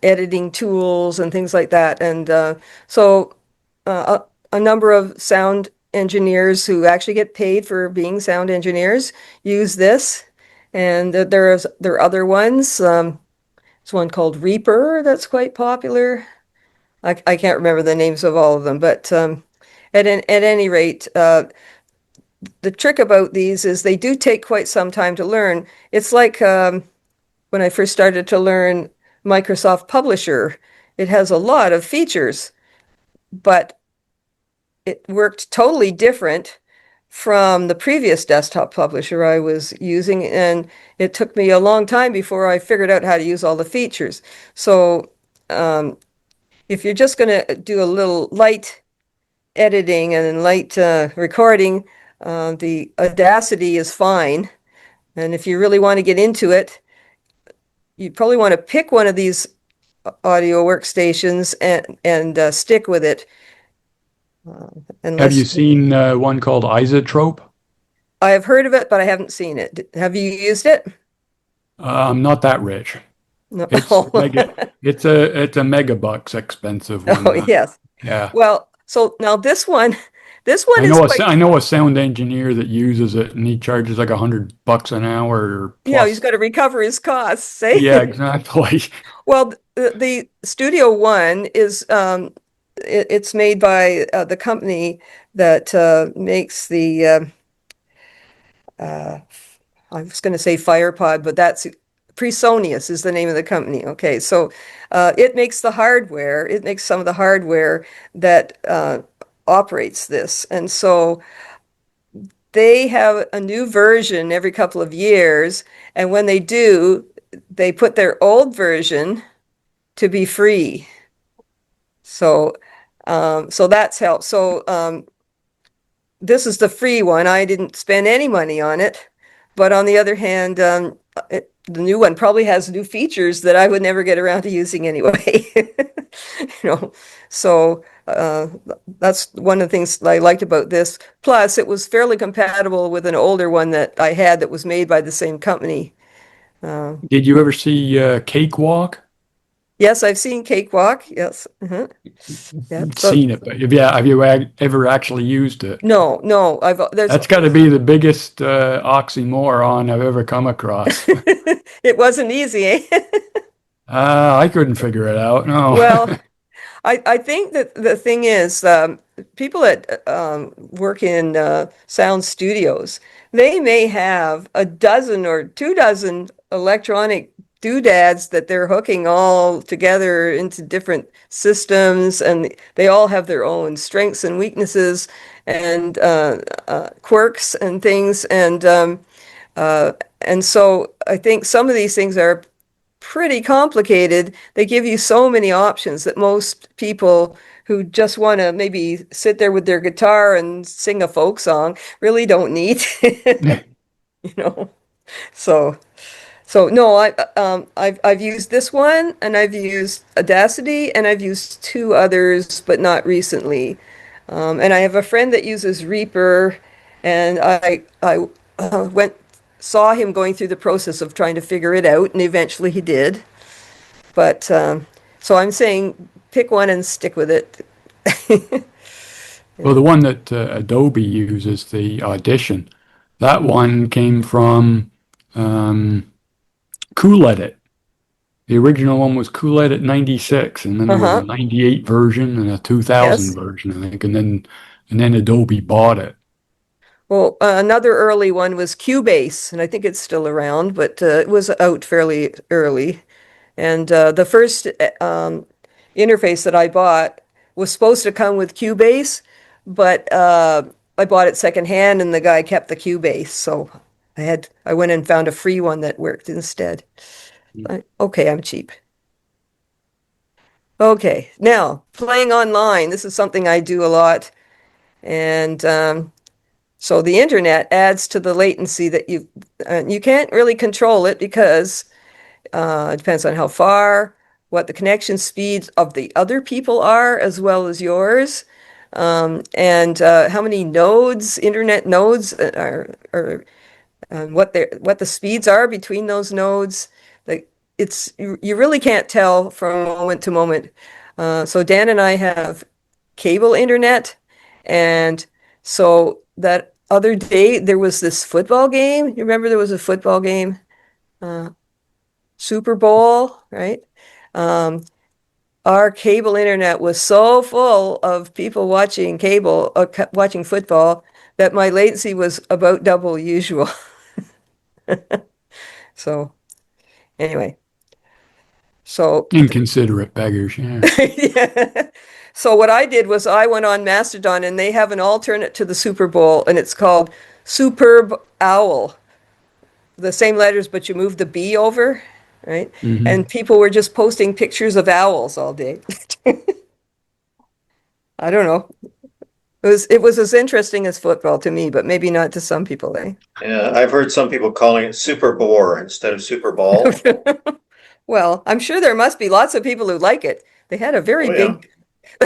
editing tools and things like that. And so a number of sound engineers who actually get paid for being sound engineers use this. And there are other ones. There's one called Reaper that's quite popular. I can't remember the names of all of them, but at any rate, the trick about these is they do take quite some time to learn. It's like when I first started to learn Microsoft Publisher, it has a lot of features, but it worked totally different from the previous desktop publisher I was using, and it took me a long time before I figured out how to use all the features. So if you're just going to do a little light editing and light recording, the Audacity is fine. And if you really want to get into it, you probably want to pick one of these audio workstations and stick with it. Have you seen one called Isotrope? I have heard of it, but I haven't seen it. Have you used it? I'm not that rich. No. It's it's a megabucks expensive one. Oh, yes. Yeah. Well, so now this one I know a sound engineer that uses it, and he charges like $100 an hour. Or plus. he's got to recover his costs, eh? Yeah, exactly. Well, the Studio One is it's made by the company that makes the I was going to say FirePod, but that's Presonius is the name of the company. Okay, so it makes the hardware. It makes some of the hardware that operates this, and so they have a new version every couple of years, and when they do, they put their old version to be free. So that's helped. So this is the free one. I didn't spend any money on it, but on the other hand, the new one probably has new features that I would never get around to using anyway. So that's one of the things I liked about this. Plus, it was fairly compatible with an older one that I had that was made by the same company. Did you ever see Cakewalk? Yes, I've seen Cakewalk. Yes. Uh-huh. Yeah. Seen it, but have you ever actually used it? No. That's got to be the biggest oxymoron I've ever come across. It wasn't easy, eh? I couldn't figure it out. No. Well, I think that the thing is, people that work in sound studios, they may have a dozen or 24 electronic doodads that they're hooking all together into different systems, and they all have their own strengths and weaknesses and quirks and things, and so I think some of these things are pretty complicated. They give you so many options that most people who just want to maybe sit there with their guitar and sing a folk song really don't need. So no, I've used this one, and I've used Audacity, and I've used two others, but not recently. And I have a friend that uses Reaper, and I saw him going through the process of trying to figure it out, and eventually he did. But so I'm saying pick one and stick with it. Well, the one that Adobe uses, the Audition, that one came from Cool Edit. The original one was Kool-Aid at 96, and then there was Uh-huh. a 98 version and a 2000 Yes. version, I think, and then Adobe bought it. Well, another early one was Cubase, and I think it's still around, but it was out fairly early. And the first interface that I bought was supposed to come with Cubase, but I bought it secondhand, and the guy kept the Cubase, so I went and found a free one that worked instead. Okay, I'm cheap. Okay, now playing online. This is something I do a lot, and so the internet adds to the latency that you can't really control it because it depends on how far, what the connection speeds of the other people are, as well as yours, and how many nodes, internet nodes, are what the speeds are between those nodes. Like you really can't tell from moment to moment. So Dan and I have cable internet, and so that other day there was this football game. You remember there was a football game? Super Bowl, right? Um, our cable internet was so full of people watching watching football, that my latency was about double usual. So anyway, so Inconsiderate beggars, yeah. yeah. So what I did was I went on Mastodon, and they have an alternate to the Super Bowl, and it's called Superb Owl. The same letters, but you move the B over, right? Hmm. And people were just posting pictures of owls all day. I don't know. It was as interesting as football to me, but maybe not to some people, eh? Yeah, I've heard some people calling it Super Bore instead of Super Ball. Well, I'm sure there must be lots of people who like it. They had a very Oh, yeah.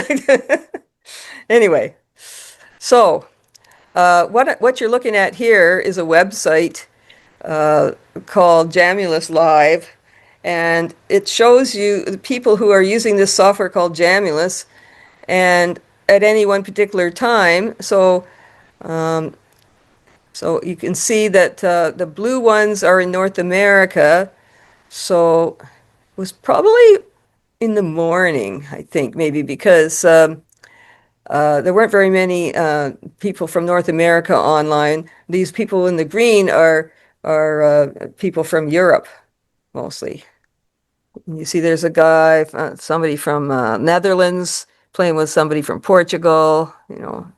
big. Anyway, so what you're looking at here is a website called Jamulus Live, and it shows you the people who are using this software called Jamulus, and at any one particular time. So you can see that the blue ones are in North America. So it was probably in the morning, I think, maybe because there weren't very many people from North America online. These people in the green are people from Europe mostly. You see, there's a guy, somebody from Netherlands playing with somebody from Portugal.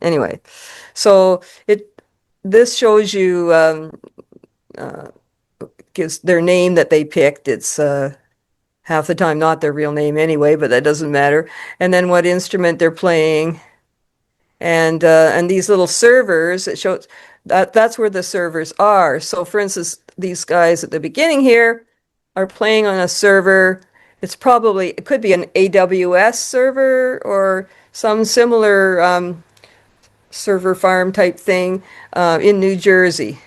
Anyway, so this shows you gives their name that they picked. It's half the time not their real name anyway, but that doesn't matter. And then what instrument they're playing, and these little servers, it shows that's where the servers are. So for instance, these guys at the beginning here are playing on a server. It could be an AWS server or some similar server farm type thing in New Jersey.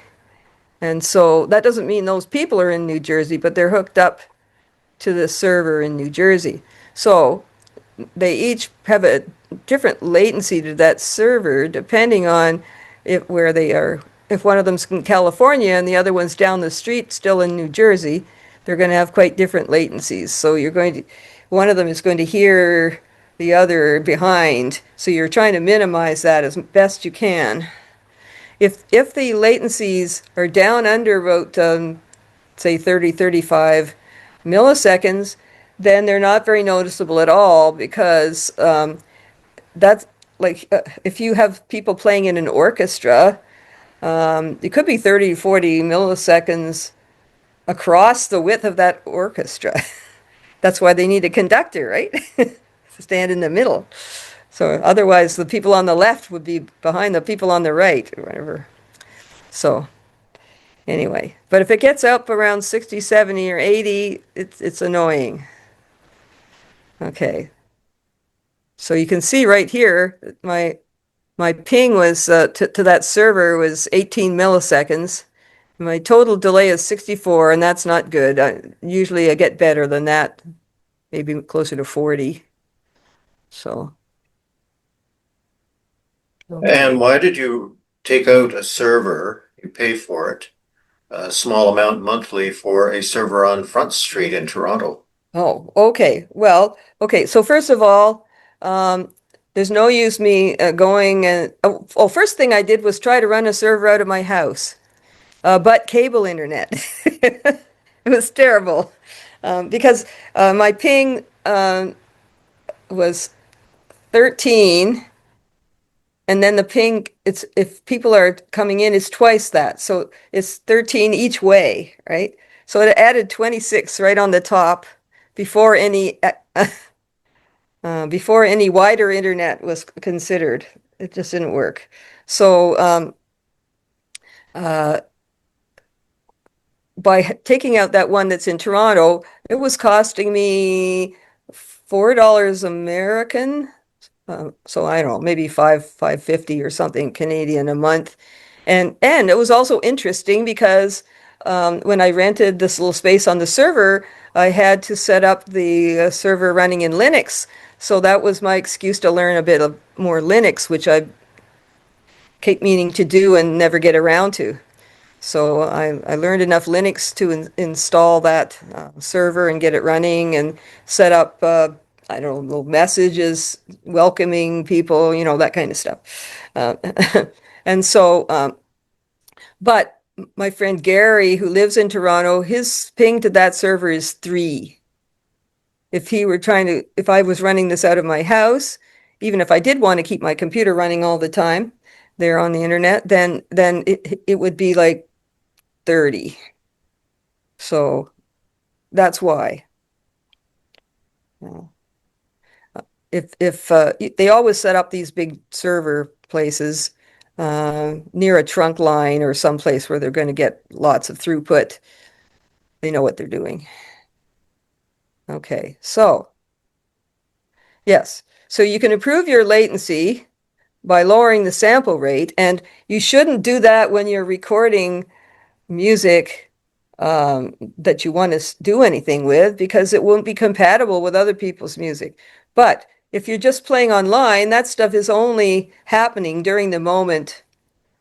And so that doesn't mean those people are in New Jersey, but they're hooked up to the server in New Jersey. So they each have a different latency to that server depending on where they are. If one of them's in California and the other one's down the street still in New Jersey, they're going to have quite different latencies. So one of them is going to hear the other behind. So you're trying to minimize that as best you can. If the latencies are down under about say 30, 35 milliseconds, then they're not very noticeable at all because that's like if you have people playing in an orchestra, it could be 30, 40 milliseconds across the width of that orchestra. That's why they need a conductor, right? To stand in the middle. So otherwise, the people on the left would be behind the people on the right or whatever. So anyway, but if it gets up around 60, 70, or 80, it's annoying. Okay. So you can see right here, my ping was to that server was 18 milliseconds. My total delay is 64, and that's not good. Usually I get better than that, maybe closer to 40. So. Okay. And why did you take out a server? You pay for it, a small amount monthly for a server on Front Street in Toronto. Oh, okay. Well, okay. So first of all, um, there's no use me going and first thing I did was try to run a server out of my house, but cable internet. It was terrible because my ping was 13, and then the ping, it's if people are coming in, it's twice that, so it's 13 each way, right? So it added 26 right on the top before any before any wider internet was considered. It just didn't work. So uh, by taking out that one that's in Toronto, it was costing me $4 American. So I don't know, maybe 550 or something Canadian a month. And it was also interesting because when I rented this little space on the server, I had to set up the server running in Linux. So that was my excuse to learn a bit of more Linux, which I keep meaning to do and never get around to. So I learned enough Linux to install that server and get it running and set up, I don't know, little messages welcoming people, that kind of stuff. Uh, and so, but my friend Gary, who lives in Toronto, his ping to that server is 3. If I was running this out of my house, even if I did want to keep my computer running all the time there on the internet, then it would be like 30. So that's why. If they always set up these big server places near a trunk line or someplace where they're going to get lots of throughput, they know what they're doing. Okay, so yes, so you can improve your latency by lowering the sample rate, and you shouldn't do that when you're recording music that you want to do anything with, because it won't be compatible with other people's music. But if you're just playing online, that stuff is only happening during the moment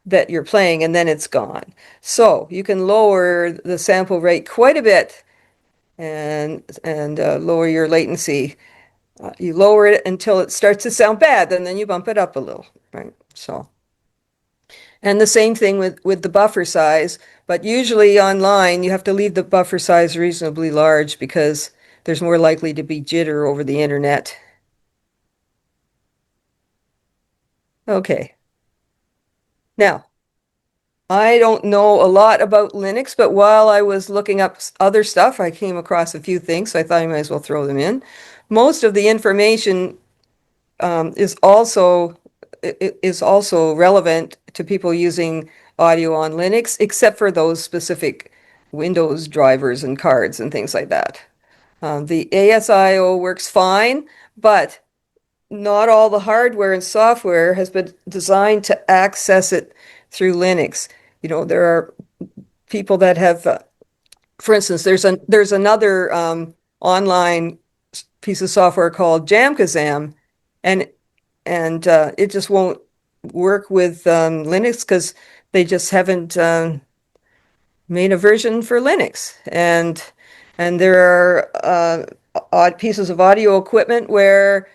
that you're playing, and then it's gone. So you can lower the sample rate quite a bit and lower your latency. You lower it until it starts to sound bad, and then you bump it up a little, right? So. And the same thing with the buffer size, but usually online you have to leave the buffer size reasonably large because there's more likely to be jitter over the internet. Okay. Now, I don't know a lot about Linux, but while I was looking up other stuff, I came across a few things, so I thought I might as well throw them in. Most of the information is also relevant to people using audio on Linux, except for those specific Windows drivers and cards and things like that. The ASIO works fine, but not all the hardware and software has been designed to access it through Linux. There are people that have, for instance, there's another online piece of software called Jamkazam, and it just won't work with Linux because they just haven't made a version for Linux. And there are odd pieces of audio equipment where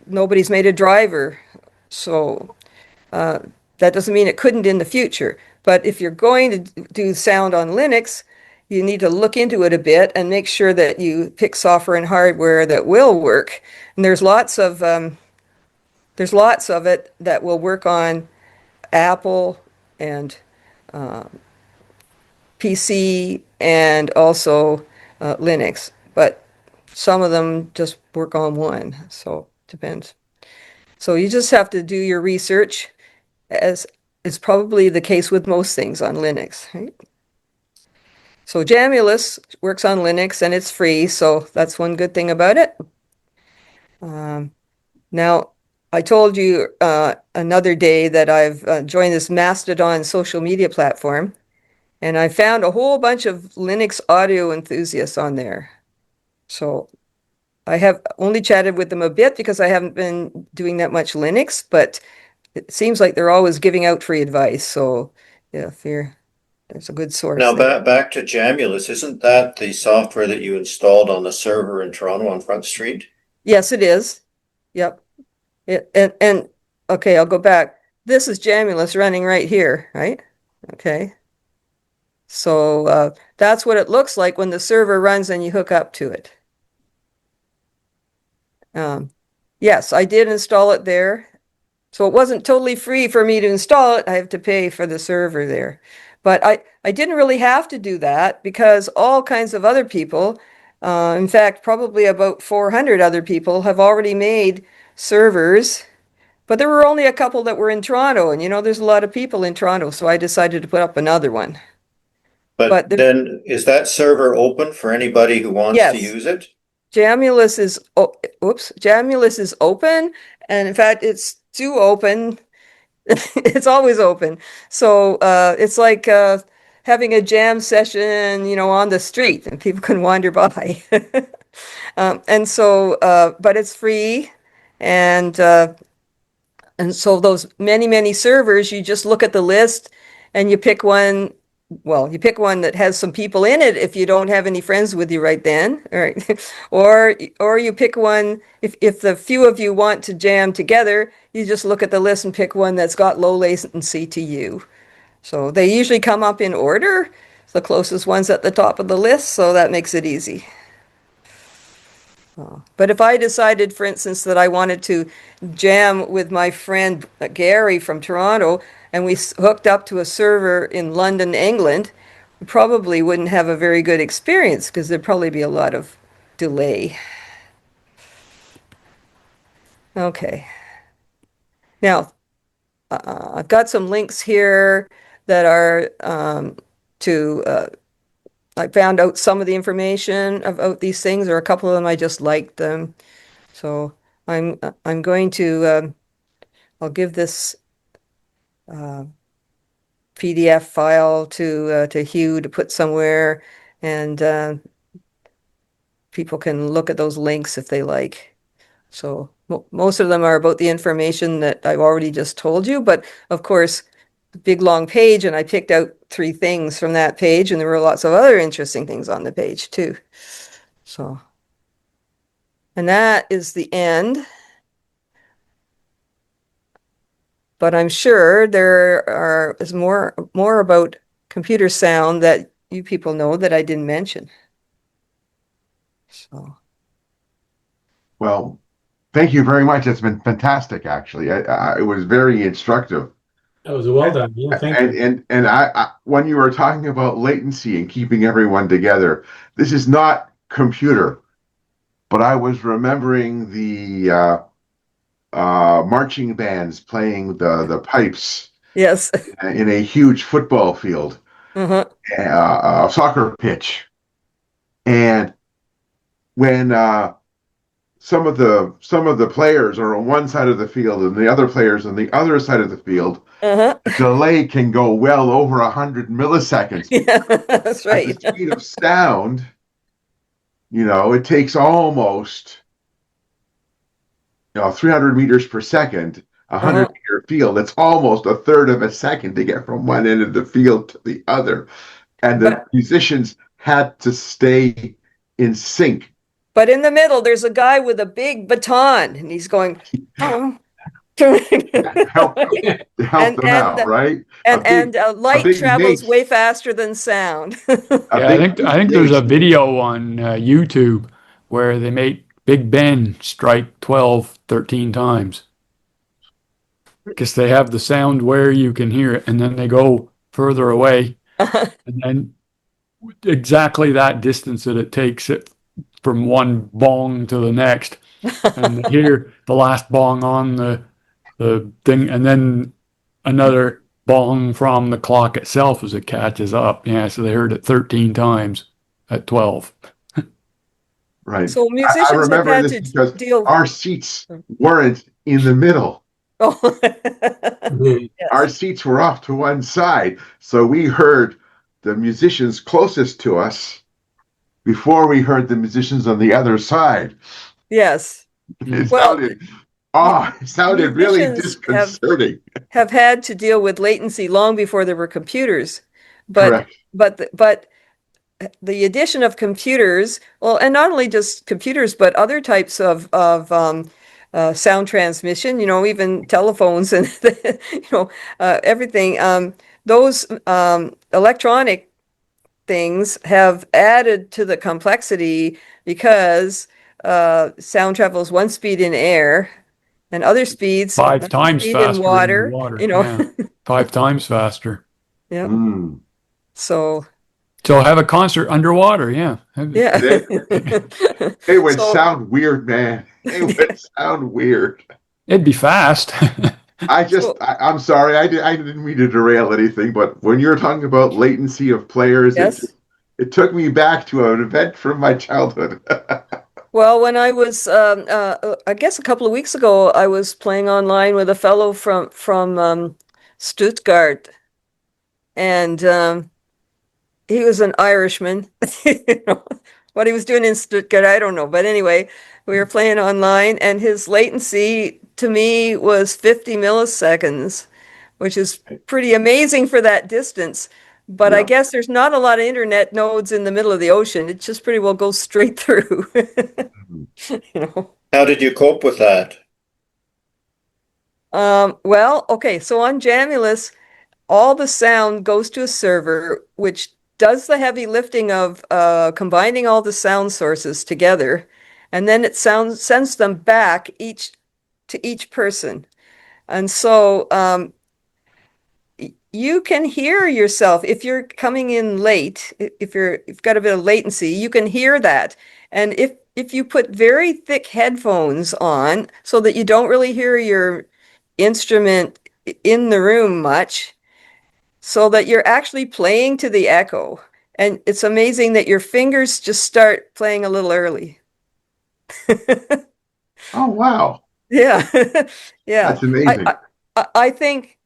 nobody's made a driver. So that doesn't mean it couldn't in the future. But if you're going to do sound on Linux, you need to look into it a bit and make sure that you pick software and hardware that will work. And there's lots of it that will work on Apple and PC and also Linux, but some of them just work on one, so it depends. So you just have to do your research, as is probably the case with most things on Linux, right? So Jamulus works on Linux and it's free, so that's one good thing about it. Now, I told you another day that I've joined this Mastodon social media platform, and I found a whole bunch of Linux audio enthusiasts on there. So I have only chatted with them a bit because I haven't been doing that much Linux, but it seems like they're always giving out free advice. So yeah, there's a good source Now, there. back to Jamulus, isn't that the software that you installed on the server in Toronto on Front Street? Yes, it is. Yep. And okay, I'll go back. This is Jamulus running right here, right? Okay. So that's what it looks like when the server runs and you hook up to it. Yes, I did install it there. So it wasn't totally free for me to install it. I have to pay for the server there. But I didn't really have to do that because all kinds of other people, in fact, probably about 400 other people have already made servers. But there were only a couple that were in Toronto, and there's a lot of people in Toronto, so I decided to put up another one. But But then is that server open for anybody who wants to yes, use it? Jamulus is Jamulus is open, and in fact, it's too open. It's always open. So it's like having a jam session, on the street, and people can wander by. And so, but it's free, and so those many, many servers, you just look at the list and you pick one. Well, you pick one that has some people in it if you don't have any friends with you right then, right? Or you pick one if the few of you want to jam together, you just look at the list and pick one that's got low latency to you. So they usually come up in order, the closest one's at the top of the list, so that makes it easy. But if I decided, for instance, that I wanted to jam with my friend Gary from Toronto, and we hooked up to a server in London, England, we probably wouldn't have a very good experience because there'd probably be a lot of delay. Okay. Now, I've got some links here that are I found out some of the information about these things, or a couple of them I just liked them. So I'm going to I'll give this PDF file to Hugh to put somewhere, and people can look at those links if they like. So most of them are about the information that I've already just told you, but of course, big long page, and I picked out 3 things from that page, and there were lots of other interesting things on the page too. So, and that is the end. But I'm sure there is more about computer sound that you people know that I didn't mention. So, Well, thank you very much. It's been fantastic, actually. It was very instructive. That was well done. Yeah, thank you. And when you were talking about latency and keeping everyone together, this is not computer, but I was remembering the marching bands playing the pipes yes. in a huge football field, Uh-huh. a soccer pitch, and when some of the players are on one side of the field and the other players on the other side of the field, Uh-huh. the delay can go well over 100 milliseconds. Yeah, that's right. At the speed of sound, it takes almost 300 meters per second, 100-meter field. It's almost a third of a second to get from one end of the field to the other. And the musicians had to stay in sync. But in the middle, there's a guy with a big baton, and he's going, help them out, right? And light big travels bass. way faster than sound. I think there's a video on YouTube where they make Big Ben strike 12, 13 times. Because they have the sound where you can hear it, and then they go further away, and then exactly that distance that it takes it from one bong to the next, and they hear the last bong on the thing, and then another bong from the clock itself as it catches up. Yeah, so they heard it 13 times at 12. Right. So I musicians have remember had this to because deal. our seats weren't in the middle. Oh. Our seats were off to one side, so we heard the musicians closest to us before we heard the musicians on the other side. Yes. It Well, sounded really musicians disconcerting. have had to deal with latency long before there were computers. But Correct. but the addition of computers, well, and not only just computers, but other types of sound transmission, even telephones and everything. Those electronic things have added to the complexity because sound travels one speed in air and other speeds, Five another times speed in faster in the water. water. Yeah, 5 times faster. Yeah. Mm. So So have a concert underwater. Yeah. yeah. It would So sound weird, man. It would sound weird. It'd be fast. so I'm sorry, I didn't mean to derail anything, but when you're talking about latency of players, yes. it took me back to an event from my childhood. Well, when I was, I guess a couple of weeks ago, I was playing online with a fellow from Stuttgart, and he was an Irishman. You know, what he was doing in Stuttgart, I don't know. But anyway, we were playing online, and his latency to me was 50 milliseconds, which is pretty amazing for that distance. But I Yeah. guess there's not a lot of internet nodes in the middle of the ocean. It just pretty well goes straight through. You know. How did you cope with that? Well, okay, so on Jamulus, all the sound goes to a server, which does the heavy lifting of combining all the sound sources together, and then it sends them back each to each person. And so you can hear yourself if you're coming in late, if you've got a bit of latency, you can hear that. And if you put very thick headphones on so that you don't really hear your instrument in the room much, so that you're actually playing to the echo. And it's amazing that your fingers just start playing a little early. Oh, wow. Yeah. Yeah. That's amazing. I think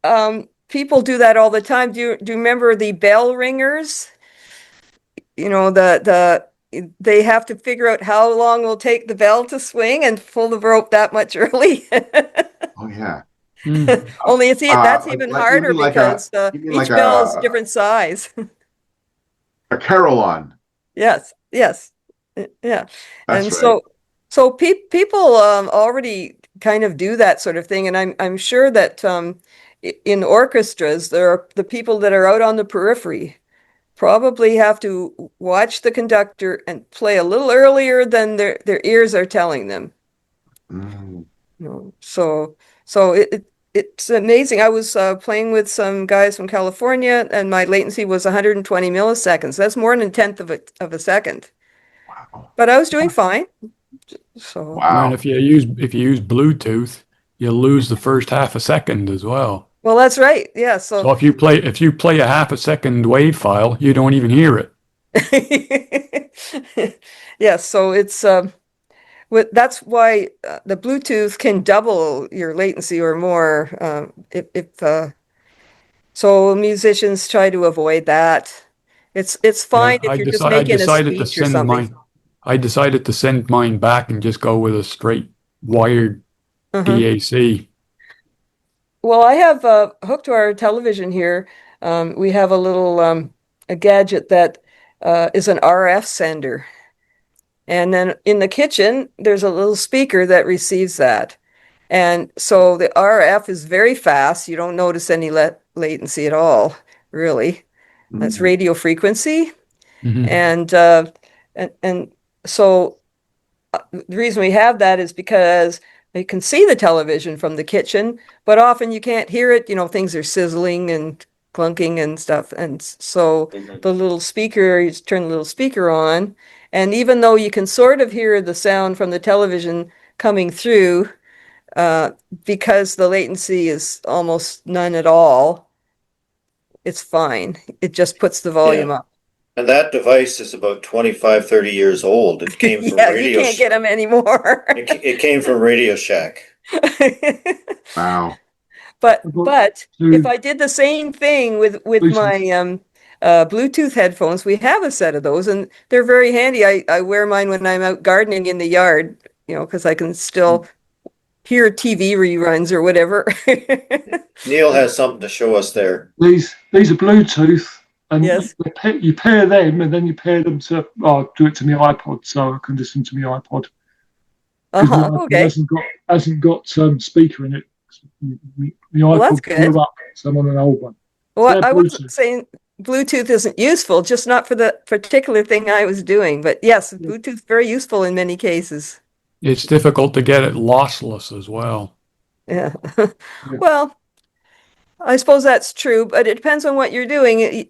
people do that all the time. Do you remember the bell ringers? You know, they have to figure out how long will take the bell to swing and pull the rope that much early. Oh, yeah. Only that's even Like you harder mean like because you mean each like bell is a different size. a carillon. Yes, yes, yeah. That's And right. so people already kind of do that sort of thing, and I'm sure that in orchestras, there are the people that are out on the periphery probably have to watch the conductor and play a little earlier than their ears are telling them. Mm. You know, so it's amazing. I was playing with some guys from California, and my latency was 120 milliseconds. That's more than a tenth of a second. Wow. But I was doing fine. So, And Wow. if you use Bluetooth, you lose the first half a second as well. well, that's right. Yeah. So So, if you play a half a second wave file, you don't even hear it. yeah. So it's that's why the Bluetooth can double your latency or more. If so, musicians try to avoid that. It's Yeah, fine if you're just making a speech or something. I decided to send mine back and just go with a straight wired Uh-huh. DAC. Well, I have hooked to our television here. We have a little a gadget that is an RF sender, and then in the kitchen there's a little speaker that receives that. And so the RF is very fast. You don't notice any latency at all, really. That's Mm. radio frequency, Mhm. and so the reason we have that is because you can see the television from the kitchen, but often you can't hear it. You know, things are sizzling and clunking and stuff. And so the little speaker, you just turn the little speaker on. And even though you can sort of hear the sound from the television coming through, uh, because the latency is almost none at all, it's fine. It just puts the volume Yeah. up. And that device is about 25, 30 years old. It came from Yeah, you can't get them anymore. it came from Radio Shack. Wow. But if To I did the same thing with my Bluetooth. Bluetooth headphones, we have a set of those, and they're very handy. I wear mine when I'm out gardening in the yard, because I can still hear TV reruns or whatever. Neil has something to show us there. These are Bluetooth, and Yes. you pair them, and then you pair them to. Oh, do it to my iPod, so I can listen to my iPod because my iPod Okay. hasn't got speaker in it. The Well, that's iPod good. blew up, so I'm on an old one. Well, They're I wasn't Bluetooth. saying Bluetooth isn't useful, just not for the particular thing I was doing. But yes, Bluetooth's very useful in many cases. It's difficult to get it lossless as well. Yeah. Yeah. Well, I suppose that's true, but it depends on what you're doing.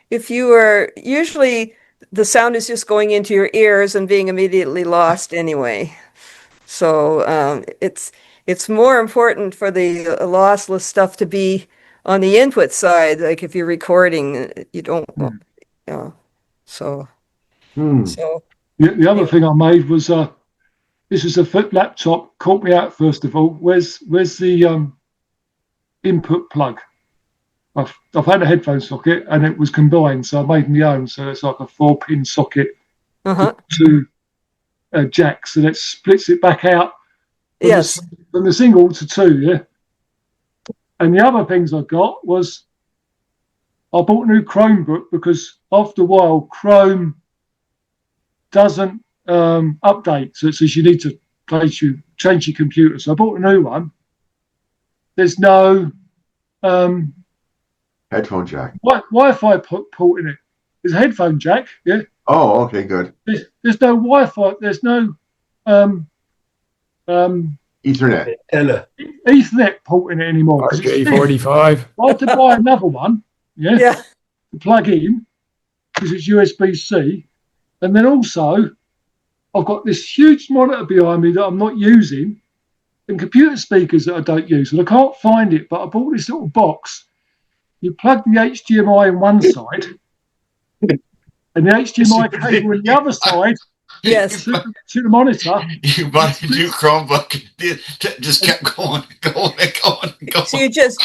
If you are usually the sound is just going into your ears and being immediately lost anyway. So it's more important for the lossless stuff to be on the input side. Like if you're recording, you don't. Yeah. So Hmm. so The other anyway. thing I made was this is a Flip laptop. Caught me out first of all. Where's the input plug? I've had a headphone socket and it was combined, so I made my own. So it's like a 4-pin socket, Uh-huh. two jacks, so that splits it back out Yes. from the single to two. Yeah. And the other things I got was I bought a new Chromebook because after a while Chrome doesn't update, so it says you need to change your computer. So I bought a new one. There's no Headphone jack. Wi-Fi port in it. There's a headphone jack. Yeah. Oh, okay, good. There's no Wi-Fi. There's no Ethernet. Ethernet port in it anymore. RJ45. I had to buy another one. Yeah. Yeah. To plug in because it's USB-C, and then also I've got this huge monitor behind me that I'm not using, and computer speakers that I don't use, and I can't find it. But I bought this little box. You plug the HDMI in one side, and the HDMI cable on the other side Yes. to the monitor. You bought a new Chromebook. It just kept going and going and going and going. So you just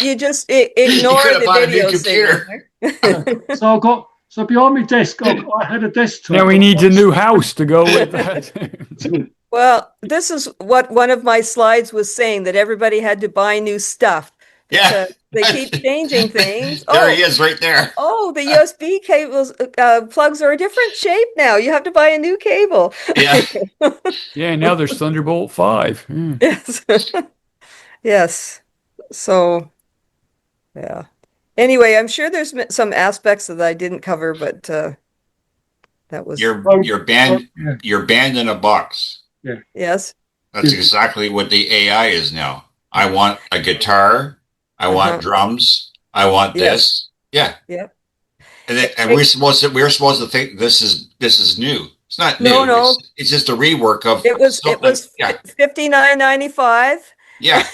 ignore could have the bought a new video computer. signal. So behind my desk, I had a desktop. Now he needs a new house to go with that. Well, this is what one of my slides was saying, that everybody had to buy new stuff. Yeah. They keep changing things. There he is right there. Oh, the USB cables plugs are a different shape now. You have to buy a new cable. Yeah. Yeah, now there's Thunderbolt 5. Yeah. Yes. Yes. So, yeah. Anyway, I'm sure there's some aspects that I didn't cover, but that was You're banned in a box. yes. That's exactly what the AI is now. I want a guitar. I want drums. I want this. Yeah. Yep. And we're supposed to think this is new. It's not new. No. It's just a rework of It was yeah. $59.95. Yeah.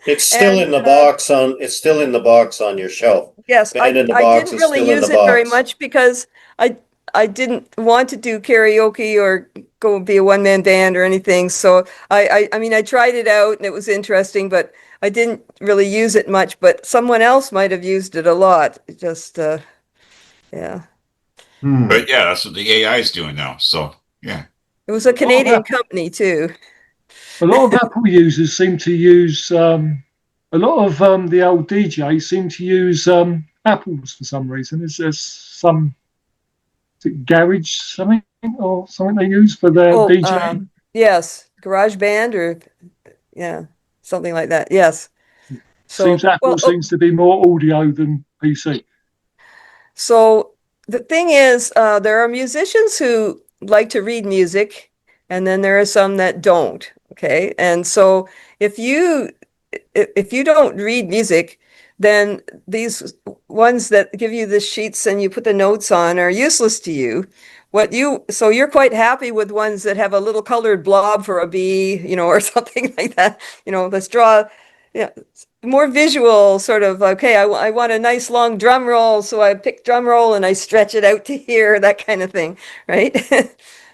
It's still in the box on. It's still in the box on your shelf. Yes, I in the didn't box, really it's still in use the it very box. much because I didn't want to do karaoke or go be a one-man band or anything. So I mean, I tried it out and it was interesting, but I didn't really use it much. But someone else might have used it a lot. Just yeah. But yeah, that's what the AI is doing now. So yeah. It was a Canadian company too. A lot of Apple users seem to use a lot of the old DJs seem to use Apples for some reason. There's some garage something or something they use for their DJ. Yes, GarageBand or yeah, something like that. Yes. So Seems Apple seems to be more audio than PC. So the thing is, there are musicians who like to read music, and then there are some that don't. Okay, and so if you don't read music, then these ones that give you the sheets and you put the notes on are useless to you. So you're quite happy with ones that have a little colored blob for a bee, or something like that. Let's draw, more visual sort of, okay, I want a nice long drum roll, so I pick drum roll and I stretch it out to here, that kind of thing, right?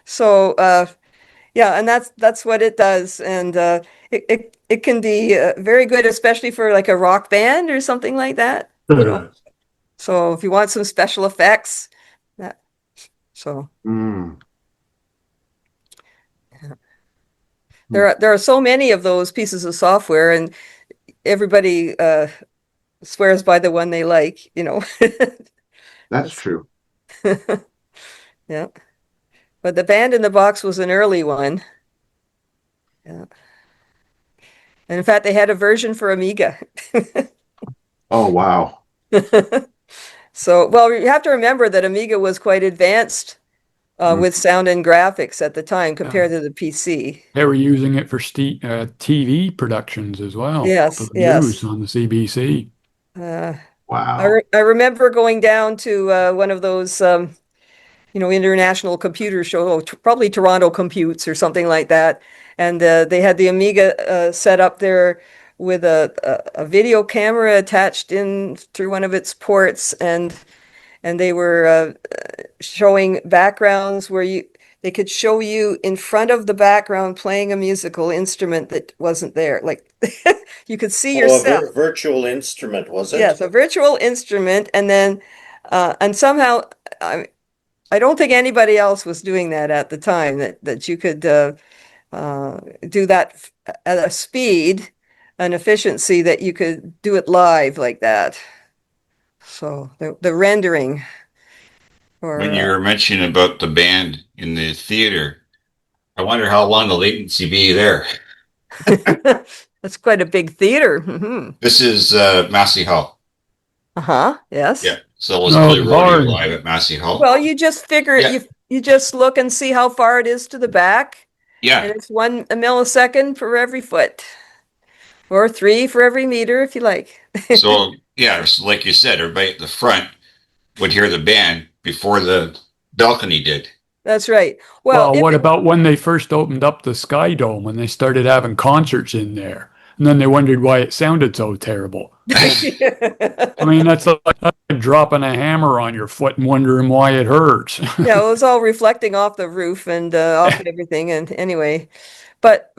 So yeah, and that's what it does, and it can be very good, especially for like a rock band or something like that. So if you want some special effects, that so there are so many of those pieces of software, and everybody swears by the one they like. That's true. Yeah. But the Band in the Box was an early one. Yeah. And in fact, they had a version for Amiga. Oh, wow. So, well, you have to remember that Amiga was quite advanced with sound and graphics at the time compared to the PC. They were using it for TV productions as well, for Yes, the news yes. on the CBC. Uh, Wow. I remember going down to one of those, international computer show, probably Toronto Computes or something like that. And they had the Amiga set up there with a video camera attached in through one of its ports, and they were showing backgrounds where they could show you in front of the background playing a musical instrument that wasn't there. Like you could see Oh, yourself. virtual instrument, was it? Yes, a virtual instrument, and then and somehow I don't think anybody else was doing that at the time. That you could do that at a speed and efficiency that you could do it live like that. So the rendering. When Or you were mentioning about the band in the theater, I wonder how long the latency be there. that's quite a big theater. Hmm. This is Massey Hall. Uh-huh. Yes. Yeah. So it was Oh, Billy the Rodeo barn. live at Massey Hall. Well, you just figure Yeah. you just look and see how far it is to the back, and Yeah. it's 1 millisecond for every foot, or 3 for every meter, if you like. So yeah, so like you said, everybody at the front would hear the band before the balcony did. That's right. Well, Well, what about when they first opened up the Sky Dome when they started having concerts in there? And then they wondered why it sounded so terrible. I mean, that's like dropping a hammer on your foot and wondering why it hurts. yeah, it was all reflecting off the roof and off everything. And anyway, but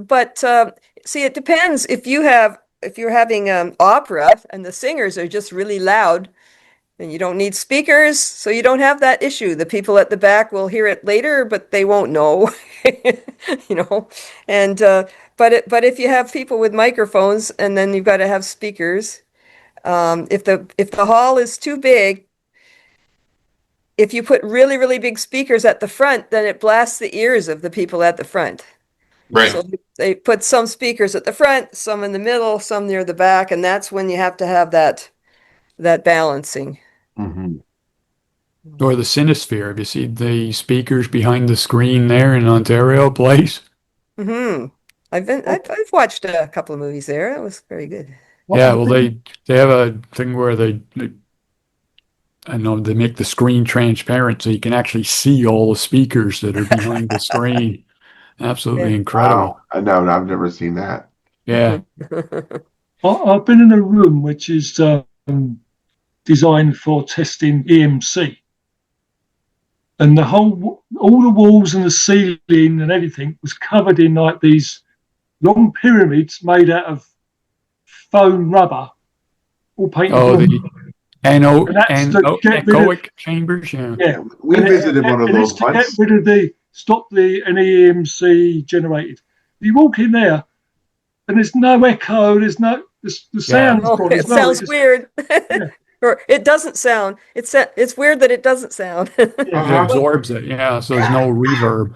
see, it depends. If you're having opera and the singers are just really loud, then you don't need speakers, so you don't have that issue. The people at the back will hear it later, but they won't know, you know. And but if you have people with microphones, and then you've got to have speakers. If the hall is too big, if you put really, really big speakers at the front, then it blasts the ears of the people at the front. Right. So they put some speakers at the front, some in the middle, some near the back, and that's when you have to have that balancing. Hmm. Or the Cinesphere. Have you seen the speakers behind the screen there in Ontario Place? Hmm. I've watched a couple of movies there. That was very good. Yeah, well, they have a thing where I know they make the screen transparent so you can actually see all the speakers that are behind the screen. Absolutely Yeah. incredible. Wow. No, I've never seen that. Yeah. I've been in a room which is designed for testing EMC, and all the walls and the ceiling and everything was covered in like these long pyramids made out of foam rubber, all painted. Oh, the get rid of, anechoic chambers. Yeah. yeah. We visited one of those to get once. rid of stop any EMC generated. You walk in there, and there's no echo. There's no the sound. Oh, it sounds weird. Or it doesn't sound. It's weird that it doesn't sound. It Uh-huh. absorbs it. Yeah. So there's no reverb.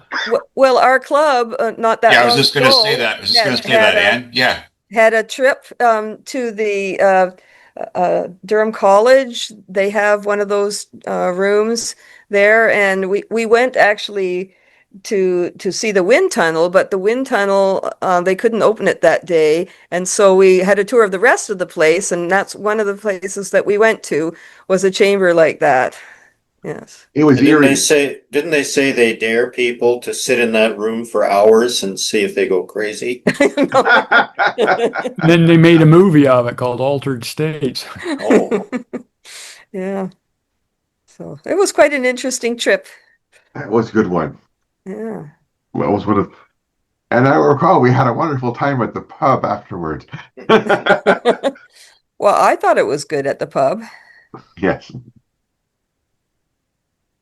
Well, our club, not that Yeah, I was long just going to ago, say that. I was just going to say that, Ann. Yeah. had a trip to the Durham College. They have one of those rooms there, and we went actually to see the wind tunnel, but the wind tunnel they couldn't open it that day, and so we had a tour of the rest of the place, and that's one of the places that we went to was a chamber like that. Yes. It was And eerie. didn't they say they dare people to sit in that room for hours and see if they go crazy? Then they made a movie of it called Altered States. Oh, Yeah. So it was quite an interesting trip. That was a good one. Yeah. Well, it was one of, and I recall we had a wonderful time at the pub afterwards. Well, I thought it was good at the pub. Yes.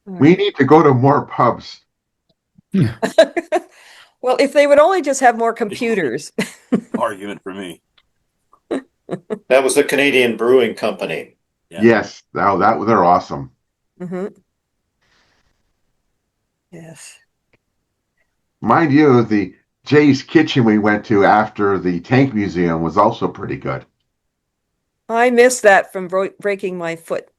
We need to go to more pubs. Well, if they would only just have more computers. Argument for me. that was the Canadian Brewing Company. Yeah. Yes. Now they're awesome. Hmm. Yes. Mind you, the Jay's Kitchen we went to after the Tank Museum was also pretty good. I missed that from breaking my foot.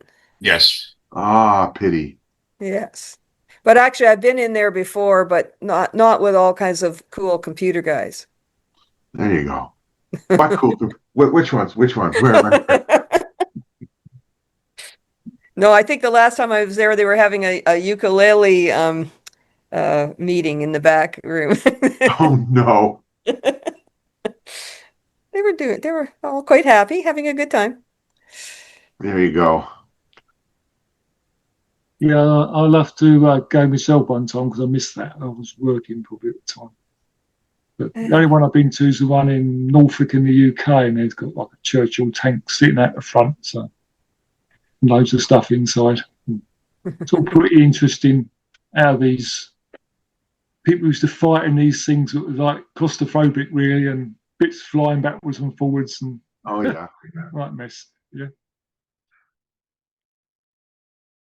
Yes. Ah, pity. Yes. But actually, I've been in there before, but not with all kinds of cool computer guys. There you go. What cool? Which ones? Which ones? Where? No, I think the last time I was there, they were having a ukulele meeting in the back room. Oh no. They were all quite happy, having a good time. There you go. Yeah, I'll have to go myself one time because I missed that. I was working probably at the time. But the only one I've been to is the one in Norfolk in the UK, and they've got like a Churchill tank sitting out the front, so loads of stuff inside. It's all pretty interesting how these people used to fight in these things that was like claustrophobic, really, and bits flying backwards and forwards, and Oh yeah. right mess. Yeah.